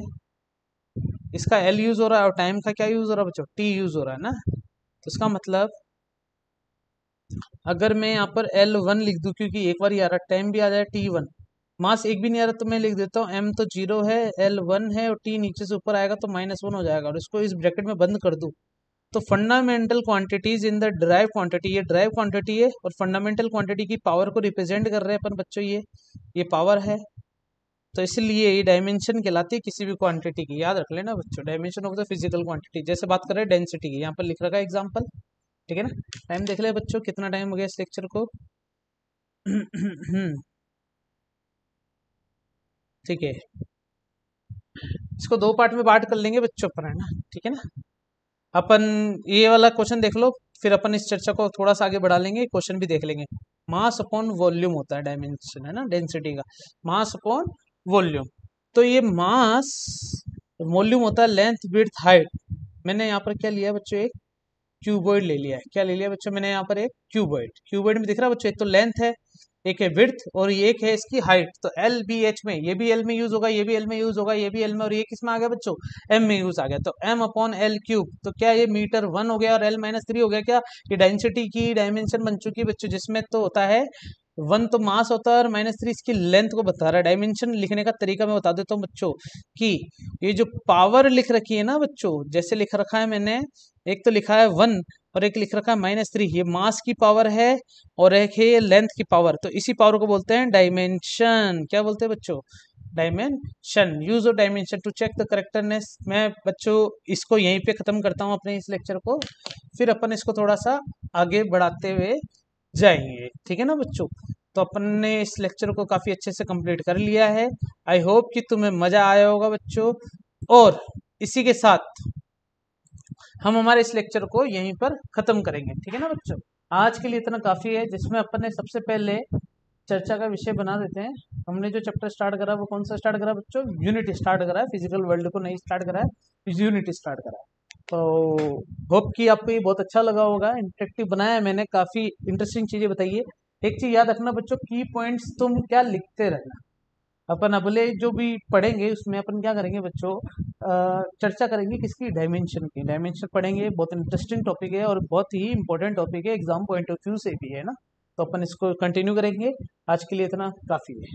इसका L यूज हो रहा है, और टाइम का क्या यूज हो रहा है बच्चों, T यूज हो रहा है ना। तो इसका मतलब अगर मैं यहाँ पर L1 लिख दूं, क्योंकि एक बार आ रहा टाइम भी आ जाए T1, मास एक भी नहीं आ रहा, तो मैं लिख देता हूँ m तो 0 है, L1 है, और T नीचे से ऊपर आएगा तो -1 हो जाएगा, और इसको इस ब्रैकेट में बंद कर दूं। तो fundamental quantities in the derived quantity, ये ड्राइव क्वांटिटी है, और फंडामेंटल क्वांटिटी की पावर को रिप्रेजेंट कर रहे हैं अपन बच्चों। ये पावर है, तो इसलिए ये डायमेंशन कहलाती है किसी भी क्वांटिटी की। याद रख लेना बच्चों, dimension of the physical quantity. जैसे बात कर रहे हैं डेंसिटी की, यहाँ पर लिख रखा है एग्जाम्पल, ठीक है ना। टाइम देख ले बच्चों, कितना टाइम हो गया इस लेक्चर को। ठीक है, इसको दो पार्ट में बांट कर लेंगे बच्चों अपन, है ना, ठीक है ना। अपन ये वाला क्वेश्चन देख लो, फिर अपन इस चर्चा को थोड़ा सा आगे बढ़ा लेंगे, क्वेश्चन भी देख लेंगे। मास अपॉन वॉल्यूम होता है डायमेंशन, है ना, डेंसिटी का, मास अपॉन वॉल्यूम। तो ये मास, वॉल्यूम होता है लेंथ विड्थ हाइट। मैंने यहाँ पर क्या लिया है बच्चों, एक क्यूबॉइड ले लिया है। क्या ले लिया बच्चों मैंने यहाँ पर, एक क्यूबॉइड। क्यूबॉइड में दिख रहा है बच्चों, एक तो लेंथ है, एक है विड्थ, और ये एक है इसकी हाइट। तो एल बी एच में, ये भी एल में यूज होगा, ये भी एल में यूज होगा, ये भी एल में, और ये किस में आ गया बच्चों, एम में यूज आ गया। तो एम अपॉन एल क्यूब, तो क्या ये मीटर 1 हो गया और एल माइनस 3 हो गया क्या। ये डेंसिटी की डायमेंशन बन चुकी है बच्चों, जिसमें तो होता है 1 तो मास होता है और -3 इसकी लेंथ को बता रहा है। डायमेंशन लिखने का तरीका मैं बता देता हूँ बच्चों, कि ये जो पावर लिख रखी है ना बच्चों, जैसे लिख रखा है मैंने, एक तो लिखा है 1 और एक लिख रखा है -3, ये मास की पावर है और एक है ये लेंथ की पावर। तो इसी पावर को बोलते हैं डायमेंशन। क्या बोलते हैं बच्चों, dimension. Use of dimension to check the correctness. मैं बच्चों इसको यहीं पे खत्म करता हूँ अपने इस लेक्चर को, फिर अपन इसको थोड़ा सा आगे बढ़ाते हुए जाएंगे, ठीक है ना बच्चों। तो अपन ने इस लेक्चर को काफी अच्छे से कंप्लीट कर लिया है। आई होप कि तुम्हें मजा आया होगा बच्चों, और इसी के साथ हम हमारे इस लेक्चर को यहीं पर खत्म करेंगे, ठीक है ना बच्चों। आज के लिए इतना काफी है, जिसमें अपन ने सबसे पहले चर्चा का विषय बना देते हैं। हमने जो चैप्टर स्टार्ट करा वो कौन सा स्टार्ट करा बच्चों, यूनिट स्टार्ट करा है। फिजिकल वर्ल्ड को नहीं स्टार्ट करा है, यूनिट स्टार्ट करा है। तो होप कि आपको ये बहुत अच्छा लगा होगा, इंटरेक्टिव बनाया है मैंने, काफी इंटरेस्टिंग चीजें बताई है। एक चीज याद रखना बच्चों, की पॉइंट्स तुम क्या लिखते रहना। अपन अगले जो भी पढ़ेंगे उसमें अपन क्या करेंगे बच्चों, चर्चा करेंगे किसकी, डायमेंशन की। डायमेंशन पढ़ेंगे, बहुत इंटरेस्टिंग टॉपिक है और बहुत ही इंपॉर्टेंट टॉपिक है, एग्जाम पॉइंट ऑफ व्यू से भी, है ना। तो अपन इसको कंटिन्यू करेंगे। आज के लिए इतना काफी है।